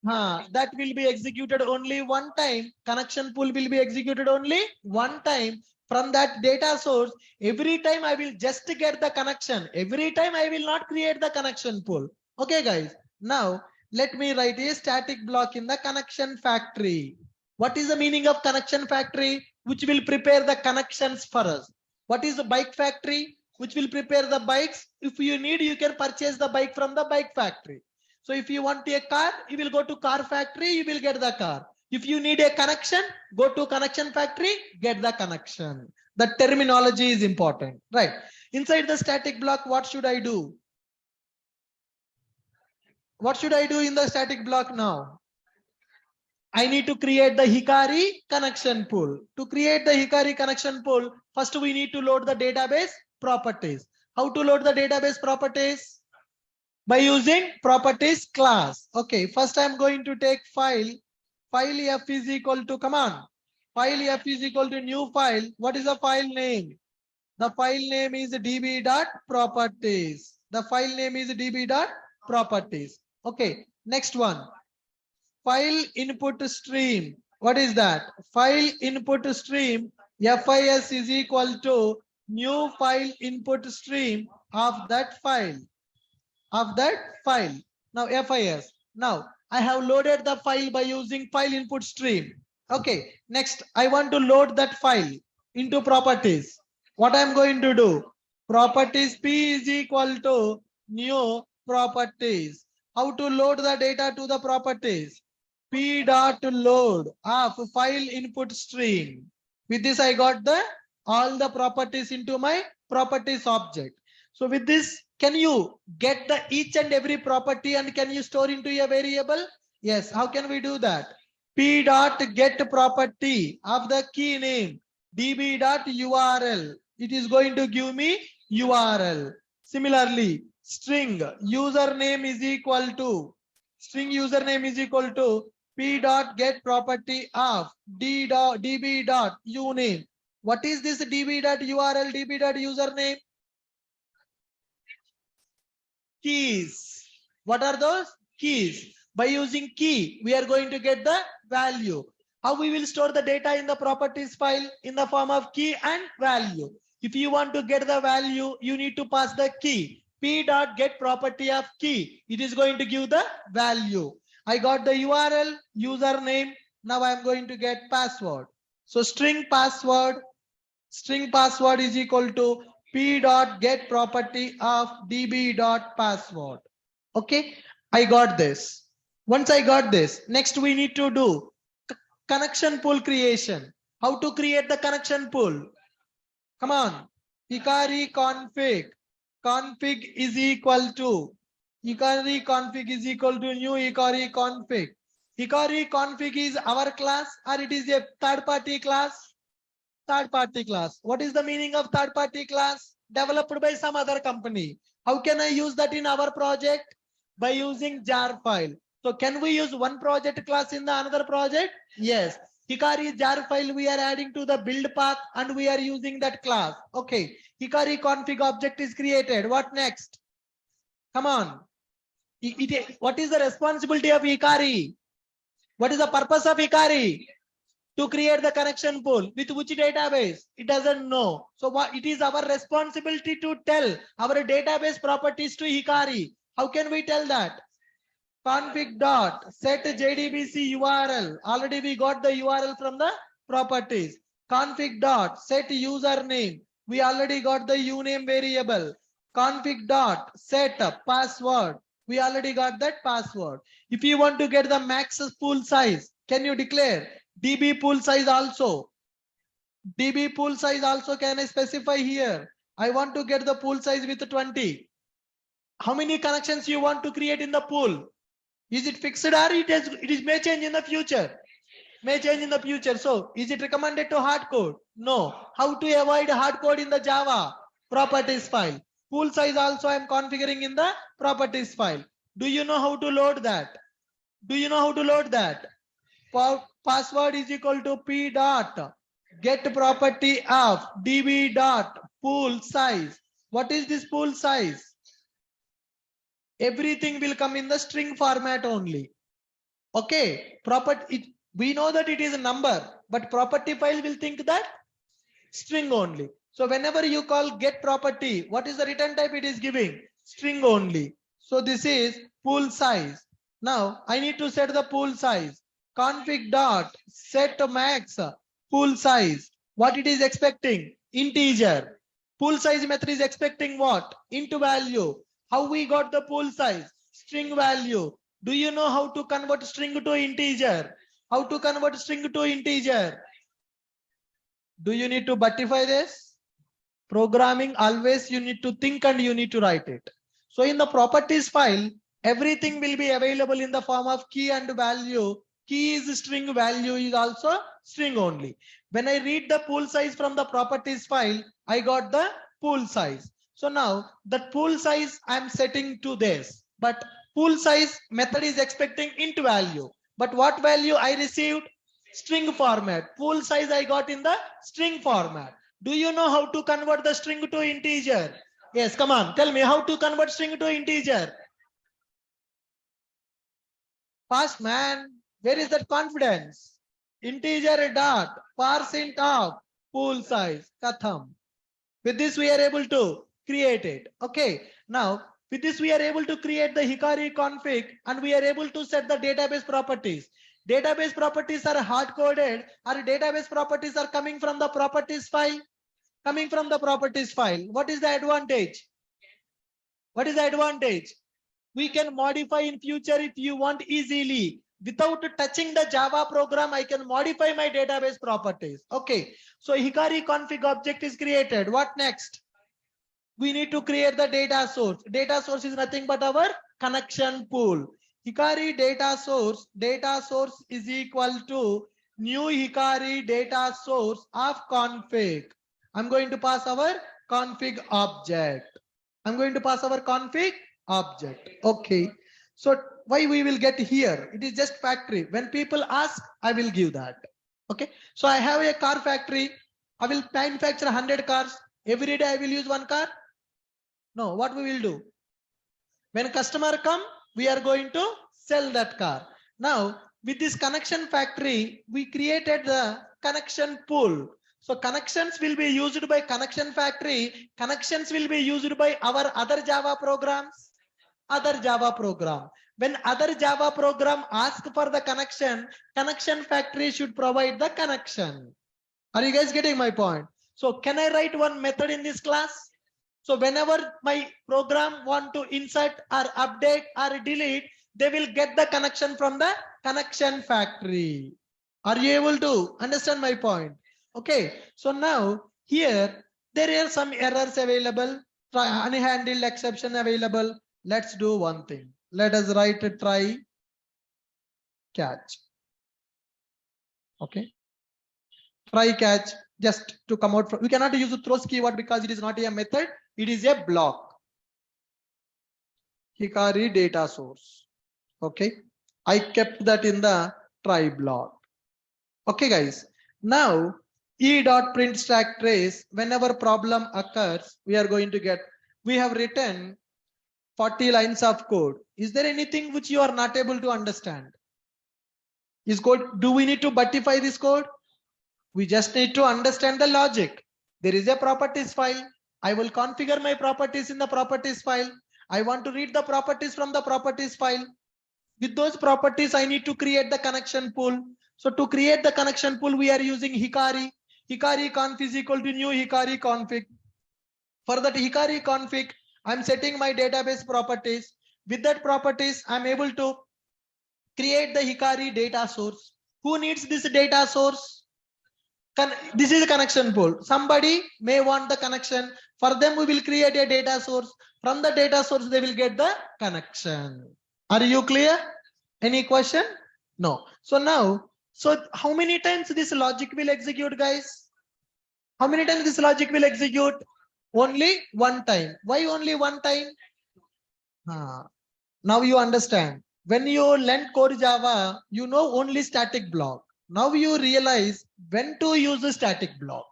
That will be executed only one time. Connection pool will be executed only one time from that data source. Every time I will just get the connection. Every time I will not create the connection pool. Okay, guys. Now, let me write a static block in the connection factory. What is the meaning of connection factory? Which will prepare the connections for us. What is the bike factory? Which will prepare the bikes. If you need, you can purchase the bike from the bike factory. So if you want a car, you will go to car factory, you will get the car. If you need a connection, go to connection factory, get the connection. The terminology is important, right? Inside the static block, what should I do? What should I do in the static block now? I need to create the Hikari connection pool. To create the Hikari connection pool, first we need to load the database properties. How to load the database properties? By using properties class. Okay, first I'm going to take file f is equal to, come on, file f is equal to new file. What is the file name? The file name is db.properties. The file name is db.properties. Okay, next one. File input stream. What is that? File input stream FIS is equal to new file input stream of that file. Now FIS. Now I have loaded the file by using file input stream. Okay, next I want to load that file into properties. What I'm going to do? Properties P is equal to new properties. How to load the data to the properties? P dot load of file input stream. With this I got all the properties into my properties object. So with this, can you get the each and every property and can you store into a variable? Yes. How can we do that? P dot get property of the key name db dot URL. It is going to give me URL. Similarly, string username is equal to P dot get property of db dot uname. What is this db dot URL, db dot username? Keys. What are those? Keys. By using key, we are going to get the value. How we will store the data in the properties file? In the form of key and value. If you want to get the value, you need to pass the key. P dot get property of key. It is going to give the value. I got the URL, username. Now I am going to get password. So string password is equal to P dot get property of db dot password. Okay, I got this. Once I got this, next we need to do connection pool creation. How to create the connection pool? Come on, Hikari config. Config is equal to new Hikari config. Hikari config is our class or it is a third party class? Third party class. What is the meaning of third party class? Developed by some other company. How can I use that in our project? By using jar file. So can we use one project class in the another project? Yes. Hikari jar file we are adding to the build path and we are using that class. Okay. Hikari config object is created. What next? Come on. What is the responsibility of Hikari? What is the purpose of Hikari? To create the connection pool. With which database? It doesn't know. So what it is our responsibility to tell our database properties to Hikari. How can we tell that? Config dot set JDBC URL. Already we got the URL from the properties. Config dot set username. We already got the uname variable. Config dot set password. We already got that password. If you want to get the max pool size, can you declare? DB pool size also. DB pool size also can I specify here? I want to get the pool size with 20. How many connections you want to create in the pool? Is it fixed or it may change in the future? May change in the future. So is it recommended to hard code? No. How to avoid hard code in the Java? Properties file. Pool size also I am configuring in the properties file. Do you know how to load that? Do you know how to load that? Password is equal to p dot get property of db dot pool size. What is this pool size? Everything will come in the string format only. Okay, we know that it is a number, but property file will think that string only. So whenever you call get property, what is the return type it is giving? String only. So this is pool size. Now I need to set the pool size. Config dot set max pool size. What it is expecting? Integer. Pool size method is expecting what? Int value. How we got the pool size? String value. Do you know how to convert string to integer? How to convert string to integer? Do you need to butify this? Programming, always you need to think and you need to write it. So in the properties file, everything will be available in the form of key and value. Key is string, value is also string only. When I read the pool size from the properties file, I got the pool size. So now that pool size I'm setting to this, but pool size method is expecting int value. But what value I received? String format. Pool size I got in the string format. Do you know how to convert the string to integer? Yes, come on, tell me how to convert string to integer. Fast man, where is that confidence? Integer dot parse int of pool size. Katham. With this we are able to create it. Okay, now with this we are able to create the Hikari config and we are able to set the database properties. Database properties are hard coded or database properties are coming from the properties file. Coming from the properties file. What is the advantage? What is the advantage? We can modify in future if you want easily. Without touching the Java program, I can modify my database properties. Okay, so Hikari config object is created. What next? We need to create the data source. Data source is nothing but our connection pool. Hikari data source is equal to new Hikari data source of config. I'm going to pass our config object. I'm going to pass our config object. Okay. So why we will get here? It is just factory. When people ask, I will give that. Okay. So I have a car factory. I will manufacture 100 cars. Every day I will use one car. No, what we will do? When customer come, we are going to sell that car. Now, with this connection factory, we created the connection pool. So connections will be used by connection factory. Connections will be used by our other Java programs. Other Java program. When other Java program ask for the connection, connection factory should provide the connection. Are you guys getting my point? So can I write one method in this class? So whenever my program want to insert or update or delete, they will get the connection from the connection factory. Are you able to understand my point? Okay. So now here, there are some errors available, unhandled exception available. Let's do one thing. Let us write a try catch. Okay. Try catch just to come out from, we cannot use the throws keyword because it is not a method. It is a block. Hikari data source. Okay. I kept that in the try block. Okay, guys. Now e.print stack trace, whenever problem occurs, we are going to get, we have written 40 lines of code. Is there anything which you are not able to understand? Is code, do we need to butify this code? We just need to understand the logic. There is a properties file. I will configure my properties in the properties file. I want to read the properties from the properties file. With those properties, I need to create the connection pool. So to create the connection pool, we are using Hikari. Hikari conf is equal to new Hikari config. For that Hikari config, I'm setting my database properties. With that properties, I'm able to create the Hikari data source. Who needs this data source? This is a connection pool. Somebody may want the connection. For them, we will create a data source. From the data source, they will get the connection. Are you clear? Any question? No. So now, so how many times this logic will execute, guys? How many times this logic will execute? Only one time. Why only one time? Now you understand. When you learn core Java, you know only static block. Now you realize when to use the static block.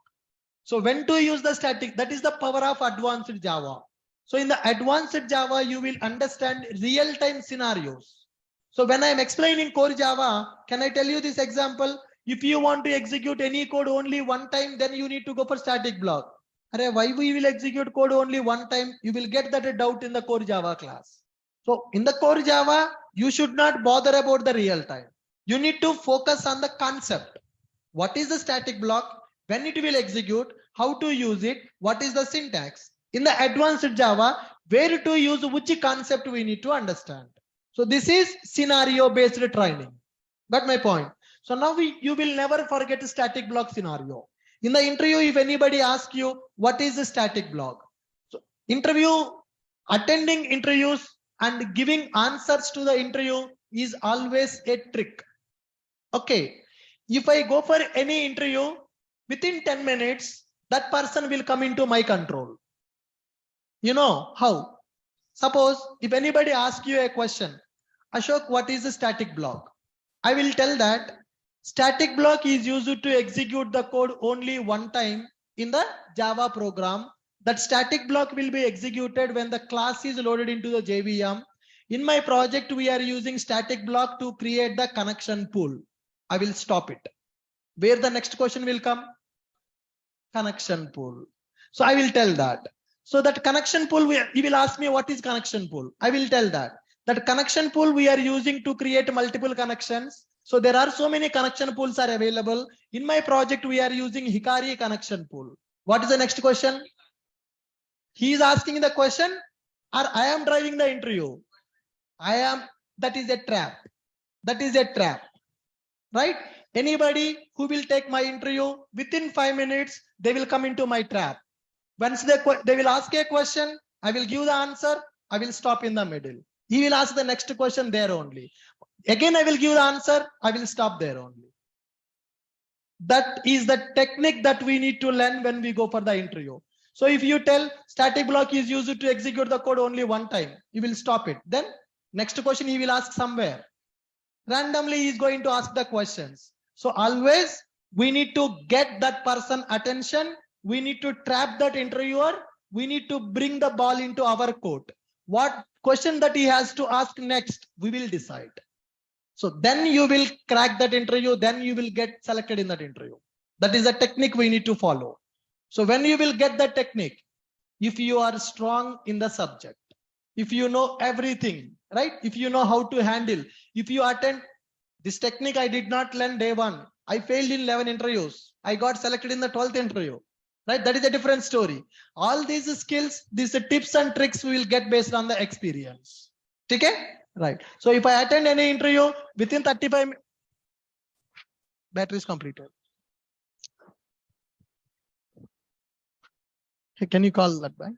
So when to use the static, that is the power of advanced Java. So in the advanced Java, you will understand real-time scenarios. So when I am explaining core Java, can I tell you this example? If you want to execute any code only one time, then you need to go for static block. Why we will execute code only one time? You will get that doubt in the core Java class. So in the core Java, you should not bother about the real time. You need to focus on the concept. What is the static block? When it will execute, how to use it, what is the syntax. In the advanced Java, where to use which concept we need to understand. So this is scenario based training. Got my point? So now you will never forget a static block scenario. In the interview, if anybody asks you, what is a static block? So attending interviews and giving answers to the interview is always a trick. Okay. If I go for any interview, within 10 minutes, that person will come into my control. You know how? Suppose if anybody asks you a question, Ashok, what is a static block? I will tell that static block is used to execute the code only one time in the Java program. That static block will be executed when the class is loaded into the JVM. In my project, we are using static block to create the connection pool. I will stop it. Where the next question will come? Connection pool. So I will tell that. So that connection pool, he will ask me what is connection pool. I will tell that. That connection pool we are using to create multiple connections. So there are so many connection pools are available. In my project, we are using Hikari connection pool. What is the next question? He is asking the question, or I am driving the interview. That is a trap. That is a trap. Right? Anybody who will take my interview within 5 minutes, they will come into my trap. Once they will ask a question, I will give the answer. I will stop in the middle. He will ask the next question there only. Again, I will give the answer. I will stop there only. That is the technique that we need to learn when we go for the interview. So if you tell static block is used to execute the code only one time, you will stop it. Then next question he will ask somewhere. Randomly he is going to ask the questions. So always we need to get that person attention. We need to trap that interviewer. We need to bring the ball into our court. What question that he has to ask next, we will decide. So then you will crack that interview. Then you will get selected in that interview. That is a technique we need to follow. So when you will get that technique, if you are strong in the subject, if you know everything, right? If you know how to handle, if you attend this technique, I did not learn day one. I failed in 11 interviews. I got selected in the 12th interview, right? That is a different story. All these skills, these tips and tricks we will get based on the experience. Okay? Right. So if I attend any interview within 35 minutes, battery is completed. Hey, can you call that back?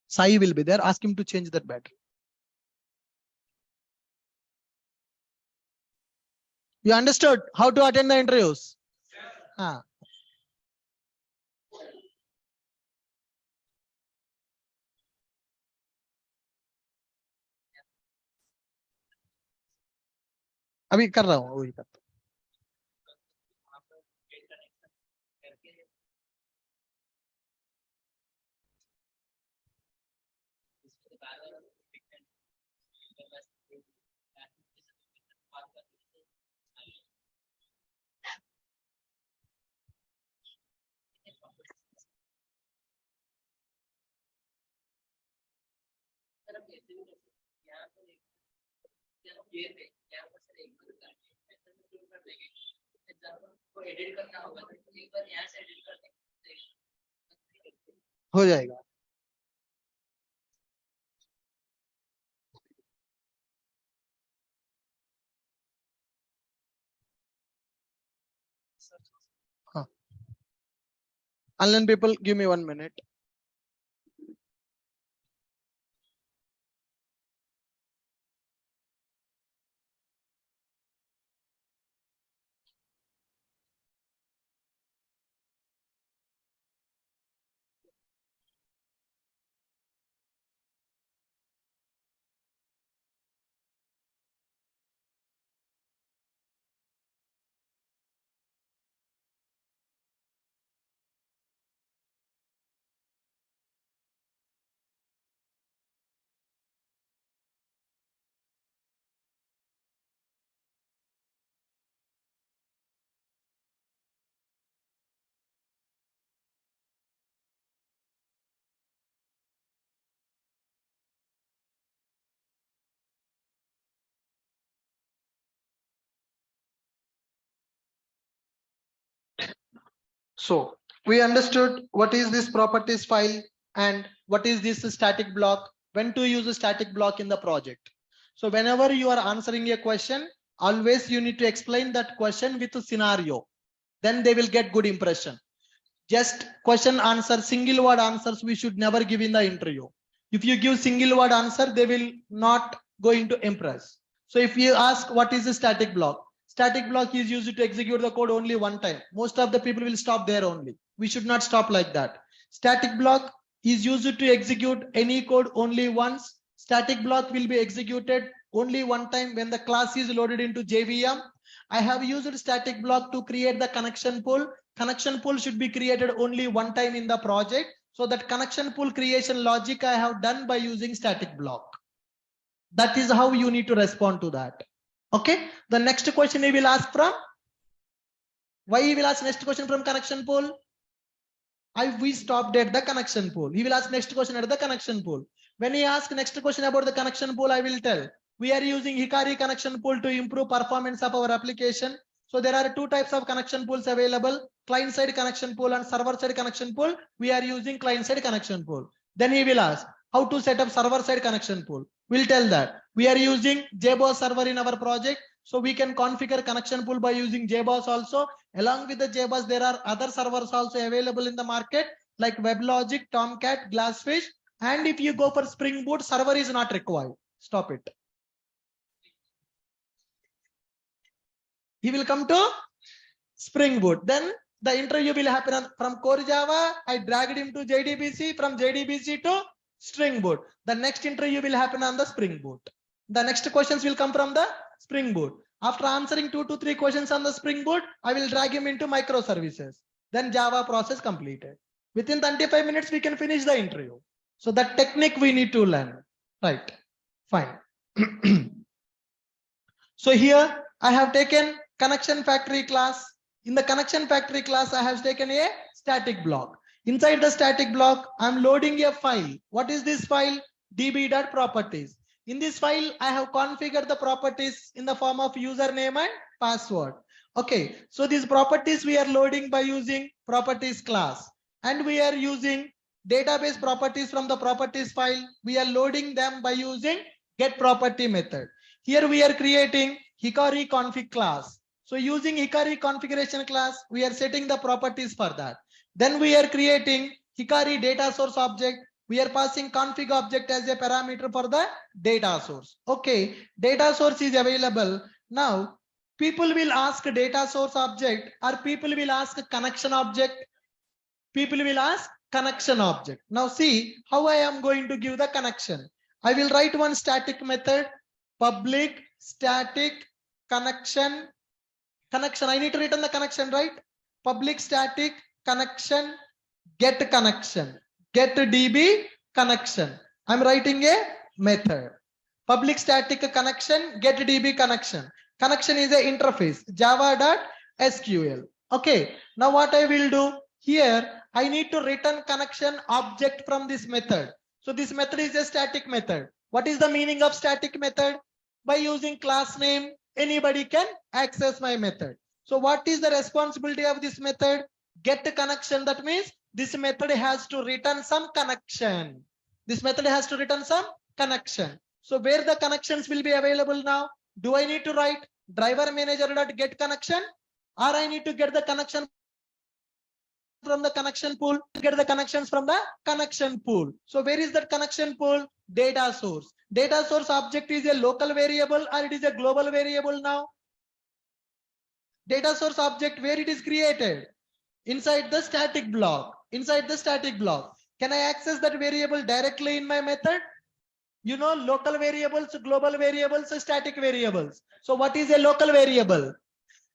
Sai will be there. Ask him to change that battery. You understood how to attend the interviews? Ah. अभी कर रहा हूँ वही करता हो जाएगा हाँ. Online people, give me 1 minute. So we understood what is this properties file and what is this static block, when to use a static block in the project. So whenever you are answering a question, always you need to explain that question with a scenario. Then they will get good impression. Just question answer, single word answers we should never give in the interview. If you give single word answer, they will not going to impress. So if you ask what is a static block, static block is used to execute the code only one time. Most of the people will stop there only. We should not stop like that. Static block is used to execute any code only once. Static block will be executed only one time when the class is loaded into JVM. I have used static block to create the connection pool. Connection pool should be created only one time in the project. So that connection pool creation logic I have done by using static block. That is how you need to respond to that. Okay. The next question he will ask from. Why he will ask next question from connection pool? We stopped at the connection pool. He will ask next question at the connection pool. When he asks next question about the connection pool, I will tell. We are using Hikari connection pool to improve performance of our application. So there are two types of connection pools available, client side connection pool and server side connection pool. We are using client side connection pool. Then he will ask how to set up server side connection pool. We'll tell that we are using JBoss server in our project. So we can configure connection pool by using JBoss also. Along with the JBoss, there are other servers also available in the market like WebLogic, Tomcat, Glassfish. And if you go for Spring Boot, server is not required. Stop it. He will come to Spring Boot. Then the interview will happen from Core Java. I dragged him to JDBC, from JDBC to Spring Boot. The next interview will happen on the Spring Boot. The next questions will come from the Spring Boot. After answering 2 to 3 questions on the Spring Boot, I will drag him into microservices. Then Java process completed. Within 25 minutes, we can finish the interview. So that technique we need to learn. Right. Fine. So here I have taken connection factory class. In the connection factory class, I have taken a static block. Inside the static block, I'm loading a file. What is this file? db.properties. In this file, I have configured the properties in the form of username and password. Okay, so these properties we are loading by using properties class. And we are using database properties from the properties file. We are loading them by using getProperty method. Here we are creating Hikari config class. So using Hikari configuration class, we are setting the properties for that. Then we are creating Hikari data source object. We are passing config object as a parameter for the data source. Okay, data source is available. Now, people will ask data source object or people will ask connection object. People will ask connection object. Now see how I am going to give the connection. I will write one static method, public static connection. I need to return the connection, right? Public static connection, get connection, get db connection. I'm writing a method. Public static connection, get db connection. Connection is an interface, java.sql. Okay, now what I will do here, I need to return connection object from this method. So this method is a static method. What is the meaning of static method? By using class name, anybody can access my method. So what is the responsibility of this method? Get a connection. That means this method has to return some connection. This method has to return some connection. So where the connections will be available now? Do I need to write driver manager.get connection, or I need to get the connection from the connection pool? Get the connections from the connection pool. So where is that connection pool? Data source. Data source object is a local variable or it is a global variable now? Data source object, where it is created? Inside the static block. Inside the static block. Can I access that variable directly in my method? You know, local variables, global variables, static variables. So what is a local variable?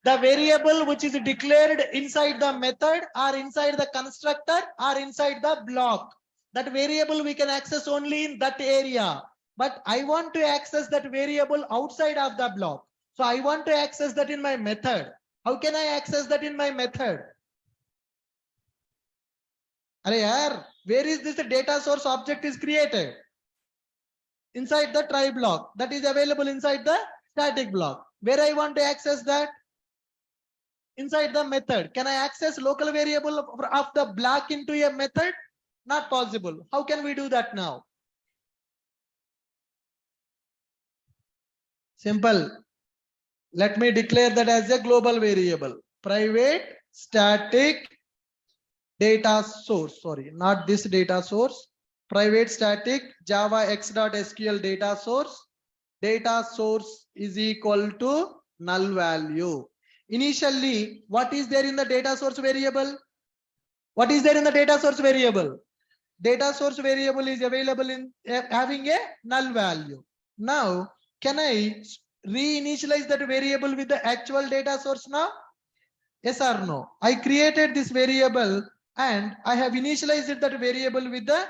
The variable which is declared inside the method or inside the constructor or inside the block. That variable we can access only in that area. But I want to access that variable outside of the block. So I want to access that in my method. How can I access that in my method? Where is this data source object is created? Inside the try block. That is available inside the static block. Where I want to access that? inside the method. Can I access local variable of the block into a method? Not possible. How can we do that now? Simple. Let me declare that as a global variable. Private static data source. Sorry, not this data source. Private static Java x.sql data source. Data source is equal to null value. Initially, what is there in the data source variable? What is there in the data source variable? Data source variable is available in having a null value. Now, can I reinitialize that variable with the actual data source now? Yes or no? I created this variable and I have initialized that variable with the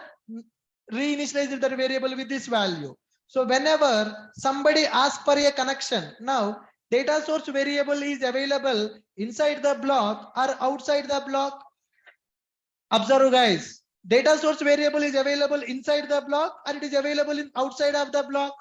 reinitialized that variable with this value. So whenever somebody asks for a connection, now data source variable is available inside the block or outside the block. Observe guys, data source variable is available inside the block or it is available in outside of the block.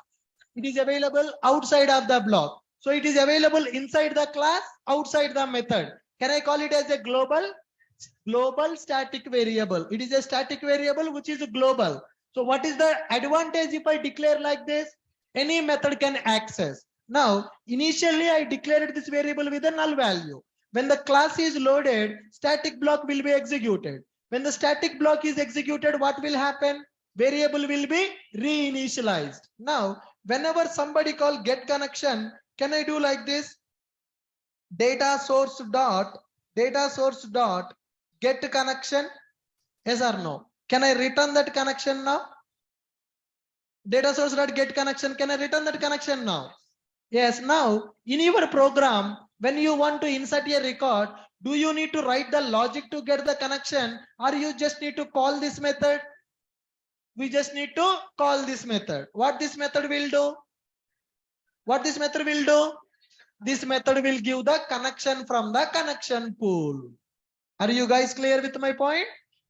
It is available outside of the block. So it is available inside the class, outside the method. Can I call it as a global static variable? It is a static variable which is global. So what is the advantage if I declare like this? Any method can access. Now, initially I declared this variable with a null value. When the class is loaded, static block will be executed. When the static block is executed, what will happen? Variable will be reinitialized. Now, whenever somebody call get connection, can I do like this? Data source dot get connection. Yes or no? Can I return that connection now? Data source dot get connection. Can I return that connection now? Yes. Now in your program, when you want to insert a record, do you need to write the logic to get the connection, or you just need to call this method? We just need to call this method. What this method will do? What this method will do? This method will give the connection from the connection pool. Are you guys clear with my point?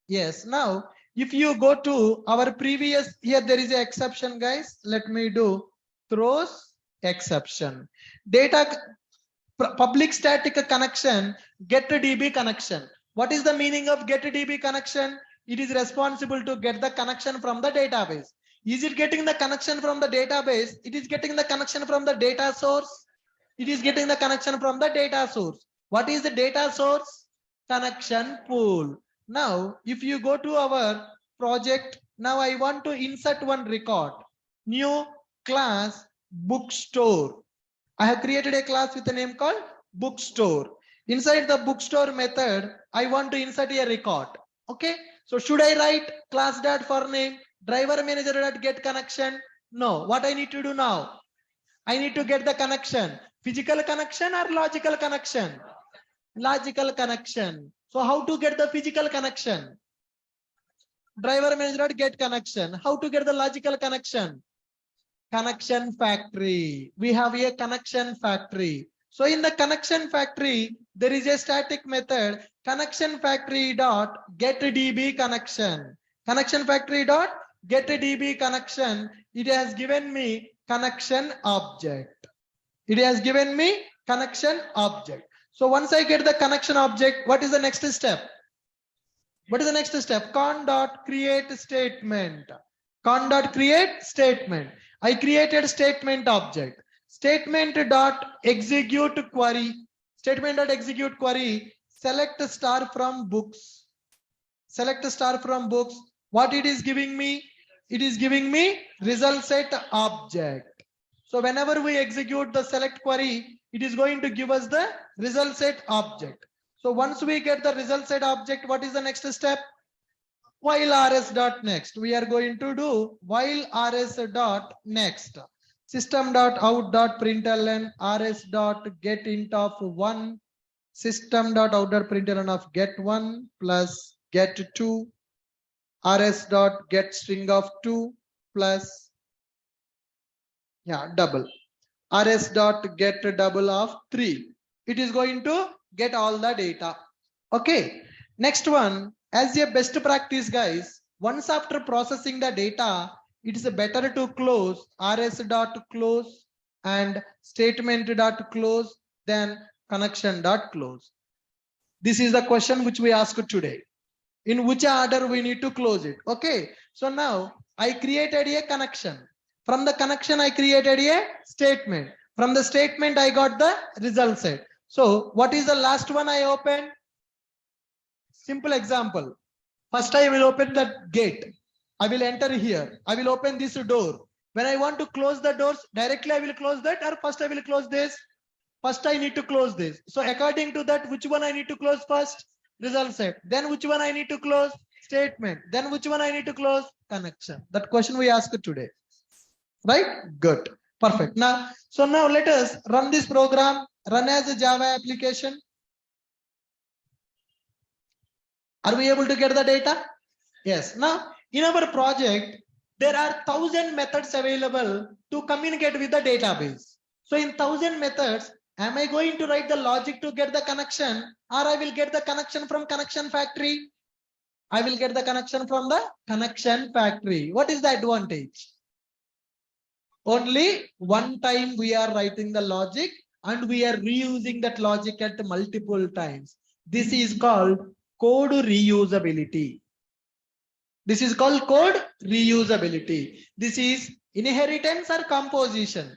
Yes. Now, if you go to our previous, here there is an exception, guys. Let me do throws exception. Data public static connection, get a DB connection. What is the meaning of get a DB connection? It is responsible to get the connection from the database. Is it getting the connection from the database? It is getting the connection from the data source. It is getting the connection from the data source. What is the data source? Connection pool. Now, if you go to our project, now I want to insert one record. New class bookstore. I have created a class with a name called bookstore. Inside the bookstore method, I want to insert a record. Okay. So should I write class dot for name, driver manager dot get connection? No. What I need to do now? I need to get the connection. Physical connection or logical connection? Logical connection. So how to get the physical connection? Driver manager dot get connection. How to get the logical connection? Connection factory. We have a connection factory. So in the connection factory, there is a static method connection factory dot get DB connection. Connection factory dot get DB connection. It has given me connection object. It has given me connection object. So once I get the connection object, what is the next step? What is the next step? Con dot create statement. Con dot create statement. I created statement object. Statement dot execute query. Statement dot execute query. Select star from books. Select star from books. What it is giving me? It is giving me result set object. So whenever we execute the select query, it is going to give us the result set object. So once we get the result set object, what is the next step? While rs dot next. We are going to do while rs dot next. System dot out dot println rs dot get int of 1. System dot out dot println of get 1 plus get 2. rs dot get string of 2 plus double. rs dot get double of 3. It is going to get all the data. Okay. Next one, as a best practice, guys, once after processing the data, it is better to close rs dot close and statement dot close than connection dot close. This is the question which we asked today. In which order we need to close it? Okay. So now I created a connection. From the connection, I created a statement. From the statement, I got the result set. So what is the last one I opened? Simple example. First, I will open the gate. I will enter here. I will open this door. When I want to close the doors, directly I will close that, or first I will close this. First, I need to close this. So according to that, which one I need to close first? Result set. Then which one I need to close? Statement. Then which one I need to close? Connection. That question we asked today. Right? Good. Perfect. Now, so now let us run this program, run as a Java application. Are we able to get the data? Yes. Now, in our project, there are 1,000 methods available to communicate with the database. So in 1,000 methods, am I going to write the logic to get the connection, or I will get the connection from connection factory? I will get the connection from the connection factory. What is the advantage? Only one time we are writing the logic and we are reusing that logic at multiple times. This is called code reusability. This is called code reusability. This is inheritance or composition.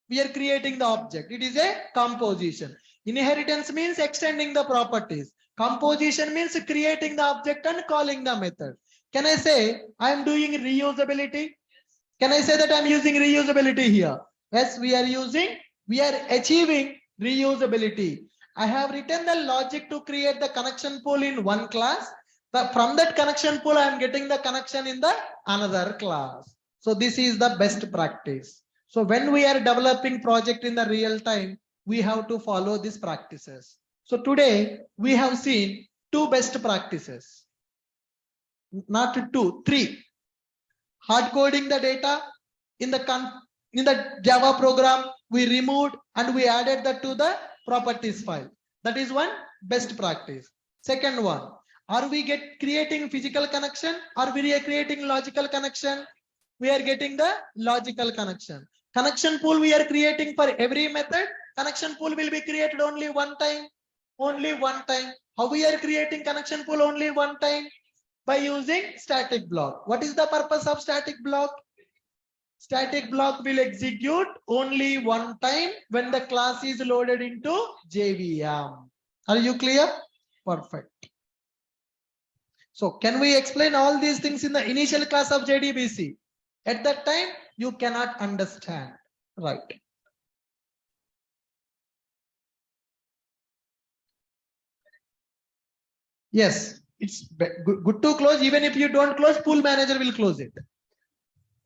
We are creating the object. It is a composition. Inheritance means extending the properties. Composition means creating the object and calling the method. Can I say I am doing reusability? Can I say that I am using reusability here? Yes, we are achieving reusability. I have written the logic to create the connection pool in one class. From that connection pool, I am getting the connection in the another class. So this is the best practice. So when we are developing project in the real time, we have to follow these practices. So today we have seen two best practices. Not two, three. Hard coding the data in the Java program, we removed and we added that to the properties file. That is one best practice. Second one, are we creating physical connection or we are creating logical connection? We are getting the logical connection. Connection pool we are creating for every method. Connection pool will be created only one time. Only one time. How we are creating connection pool only one time? By using static block. What is the purpose of static block? Static block will execute only one time when the class is loaded into JVM. Are you clear? Perfect. So can we explain all these things in the initial class of JDBC? At that time, you cannot understand. Right. Yes, it's good to close. Even if you don't close, pool manager will close it.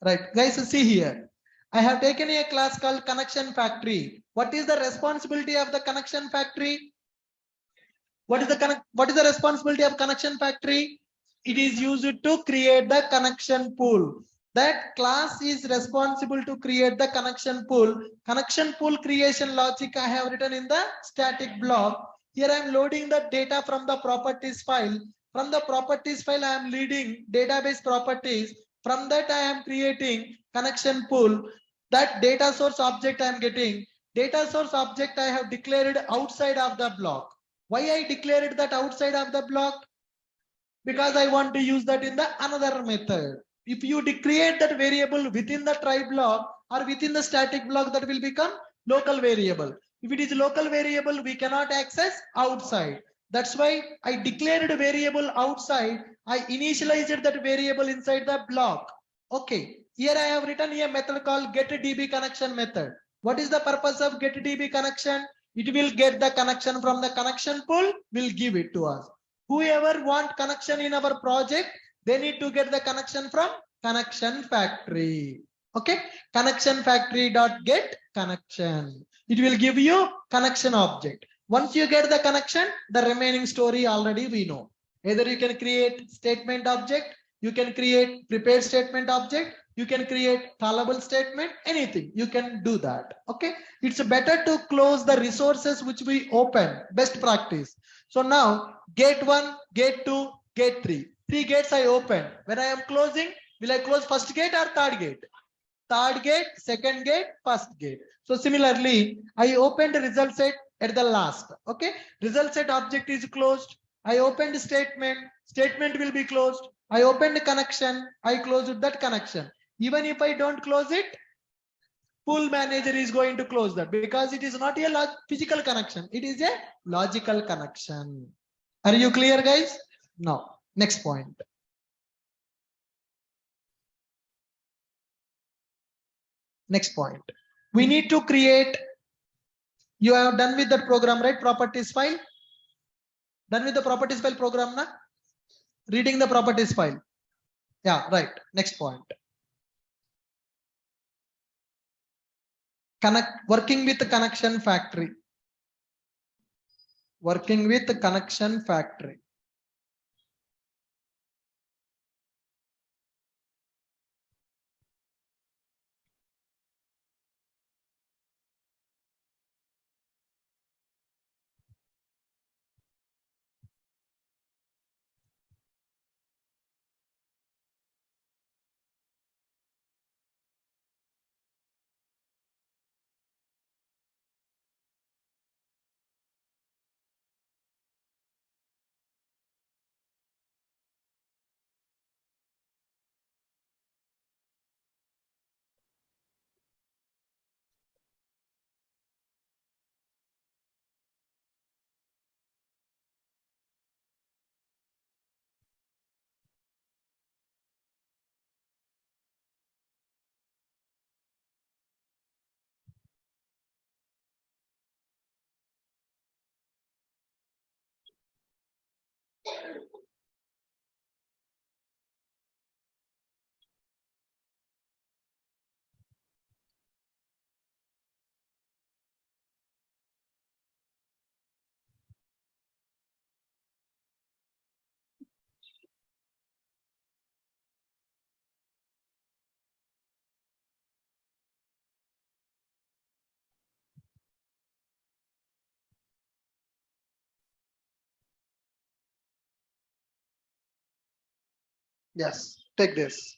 Right, guys, see here. I have taken a class called connection factory. What is the responsibility of the connection factory? What is the responsibility of connection factory? It is used to create the connection pool. That class is responsible to create the connection pool. Connection pool creation logic I have written in the static block. Here I am loading the data from the properties file. From the properties file, I am reading database properties. From that, I am creating connection pool. That data source object I am getting. Data source object I have declared outside of the block. Why I declared that outside of the block? Because I want to use that in the another method. If you create that variable within the try block or within the static block, that will become local variable. If it is local variable, we cannot access outside. That's why I declared a variable outside. I initialized that variable inside the block. Okay. Here I have written a method called getDB connection method. What is the purpose of getDB connection? It will get the connection from the connection pool, will give it to us. Whoever want connection in our project, they need to get the connection from connection factory. Okay. Connection factory dot get connection. It will give you connection object. Once you get the connection, the remaining story already we know. Either you can create statement object, you can create prepared statement object, you can create callable statement, anything. You can do that. Okay. It's better to close the resources which we open. Best practice. So now gate 1, gate 2, gate 3. 3 gates I open. When I am closing, will I close first gate or third gate? Third gate, second gate, first gate. So similarly, I opened the result set. at the last. Okay, result set object is closed. I opened statement, statement will be closed. I opened connection, I closed that connection. Even if I don't close it, pool manager is going to close that because it is not a physical connection, it is a logical connection. Are you clear, guys? Now, next point. Next point. We need to create. You have done with that program, right? Properties file. Done with the properties file program, na? Reading the properties file. Yeah, right. Next point. Working with the connection factory. Working with the connection factory. Yes, take this.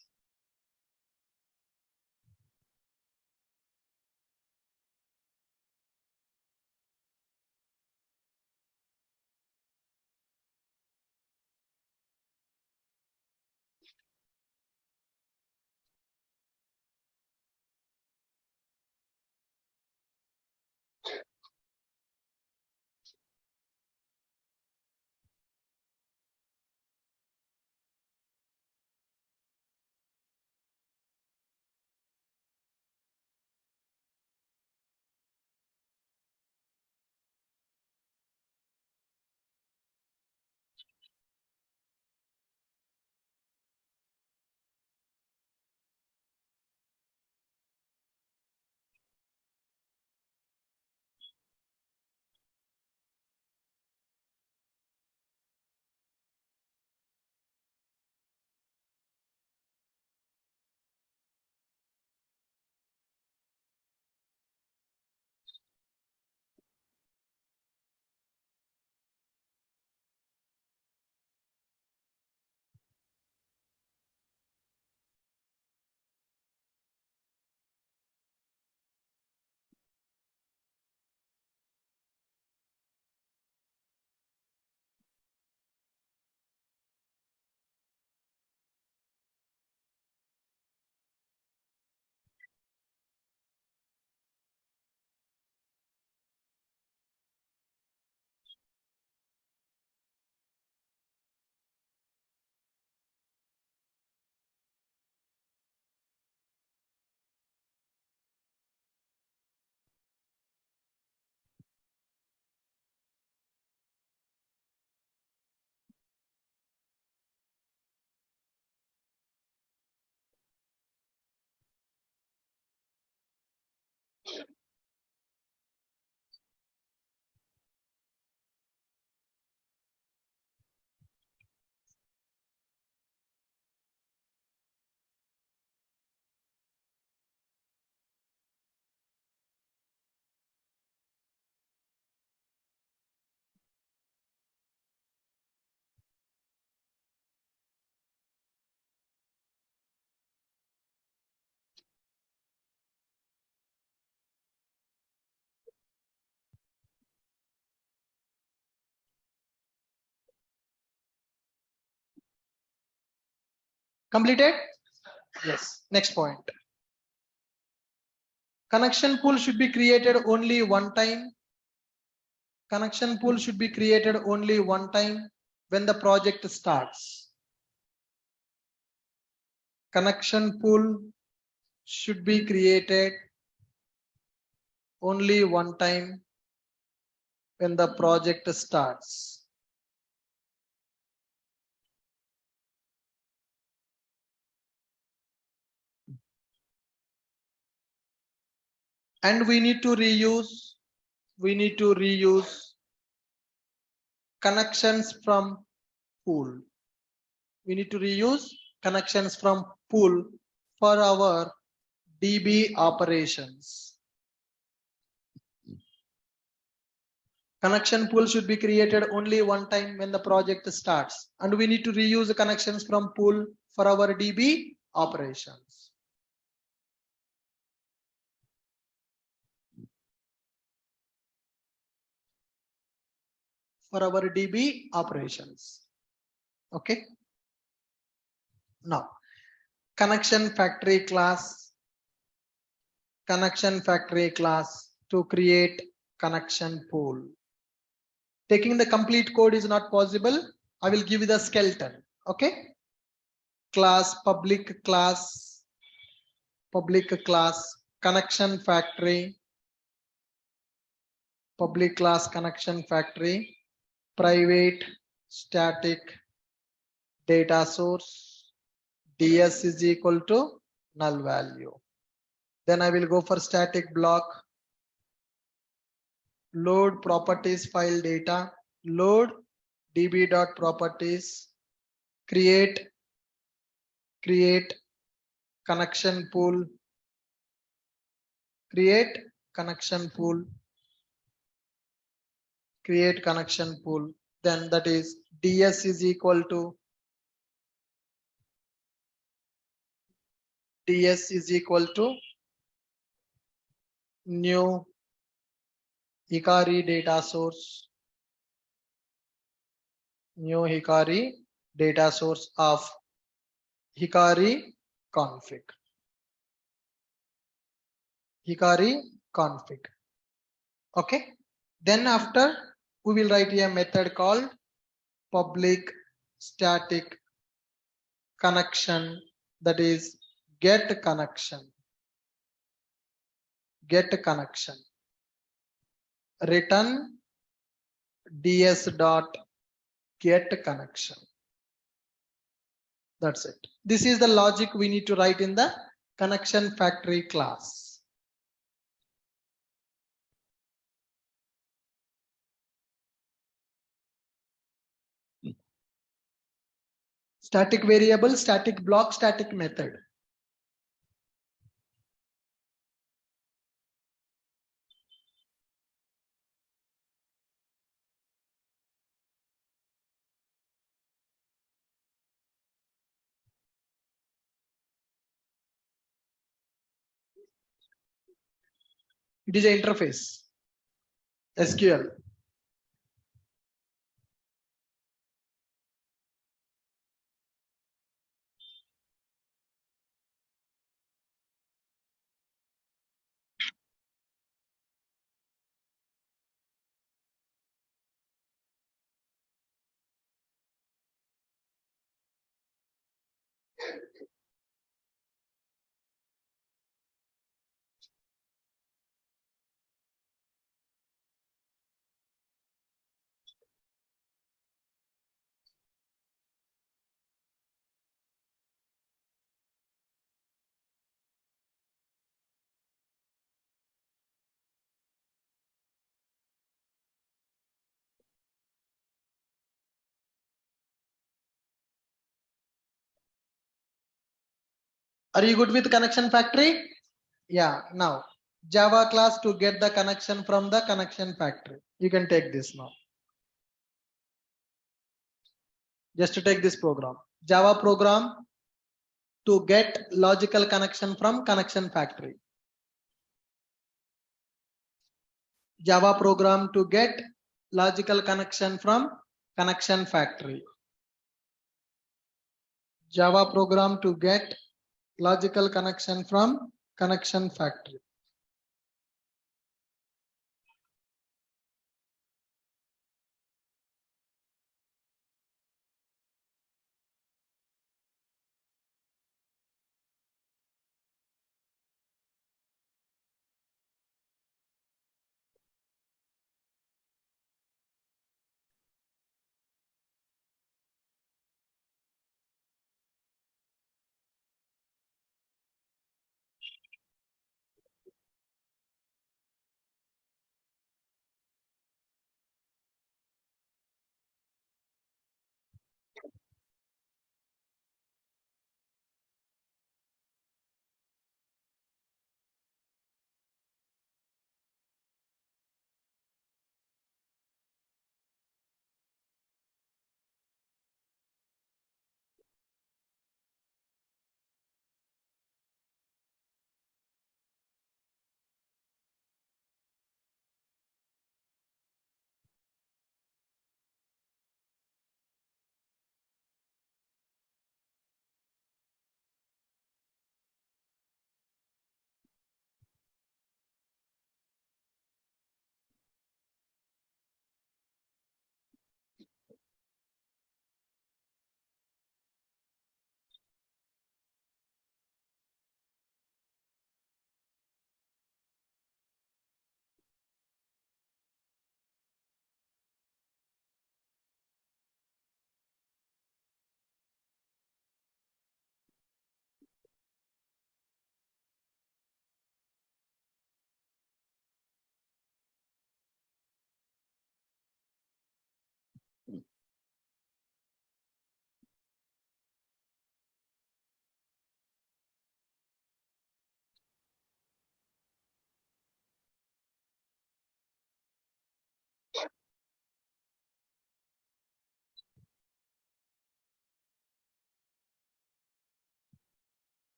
Completed? Yes. Next point. Connection pool should be created only one time. Connection pool should be created only one time when the project starts. Connection pool should be created only one time when the project starts. And we need to reuse connections from pool. We need to reuse connections from pool for our DB operations. Connection pool should be created only one time when the project starts, and we need to reuse the connections from pool for our DB operations. For our DB operations. Okay. Now, connection factory class to create connection pool. Taking the complete code is not possible. I will give you the skeleton. Okay. Public class connection factory, public class connection factory, private static data source, DS is equal to null value. Then I will go for static block, load properties file data, load db.properties, create connection pool, create connection pool, then that is DS is equal to new Hikari data source, of Hikari config. Okay. Then after we will write a method called public static connection, that is get connection. Return ds dot get connection. That's it. This is the logic we need to write in the connection factory class. Static variable, static block, static method. It is an interface. SQL. Are you good with connection factory? Yeah. Now Java class to get the connection from the connection factory. You can take this now. Just to take this program. Java program to get logical connection from connection factory. Java program to get logical connection from connection factory. Java program to get logical connection from connection factory.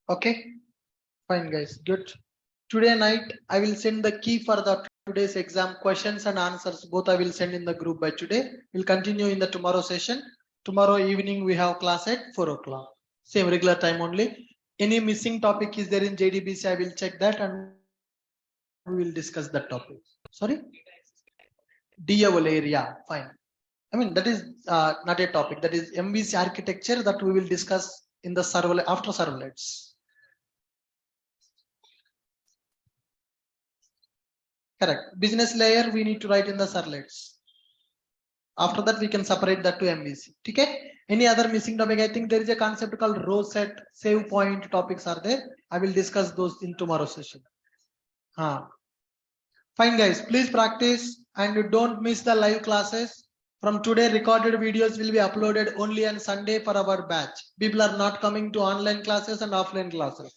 Okay, fine guys, good. Today night, I will send the key for the today's exam questions and answers. Both I will send in the group by today. We'll continue in the tomorrow session. Tomorrow evening, we have class at 4 o'clock. Same regular time only. Any missing topic is there in JDBC, I will check that and we will discuss that topic. Sorry? DAO area, fine. I mean, that is not a topic. That is MVC architecture that we will discuss in the servlet after servlets. Correct. Business layer we need to write in the servlets. After that we can separate that to MVC. Okay. Any other missing topic? I think there is a concept called row set, save point topics are there. I will discuss those in tomorrow's session. Fine guys, please practice and don't miss the live classes. From today, recorded videos will be uploaded only on Sunday for our batch. People are not coming to online classes and offline classes.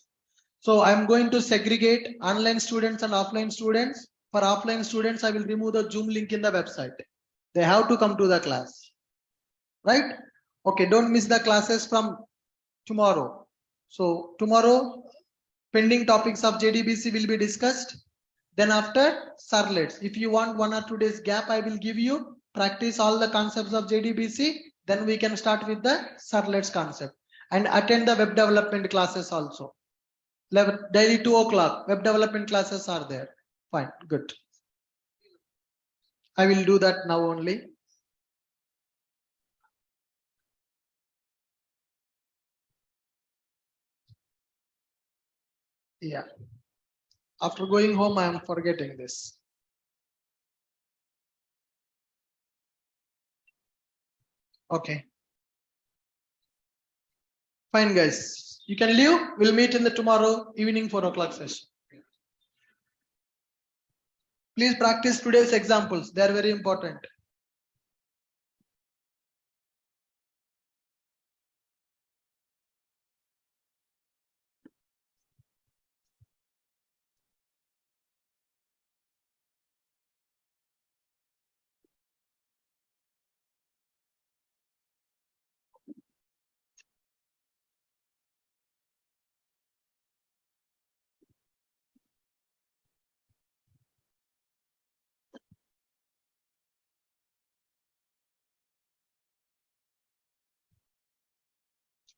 So I'm going to segregate online students and offline students. For offline students, I will remove the Zoom link in the website. They have to come to the class. Right? Okay, don't miss the classes from tomorrow. So tomorrow, pending topics of JDBC will be discussed. Then after servlets, if you want 1 or 2 days gap, I will give you. Practice all the concepts of JDBC. Then we can start with the servlets concept. And attend the web development classes also. Daily 2 o'clock, web development classes are there. Fine, good. I will do that now only. Yeah. After going home, I am forgetting this. Okay. Fine, guys. You can leave. We'll meet in the tomorrow evening 4 o'clock session. Please practice today's examples. They are very important.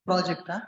Project, huh?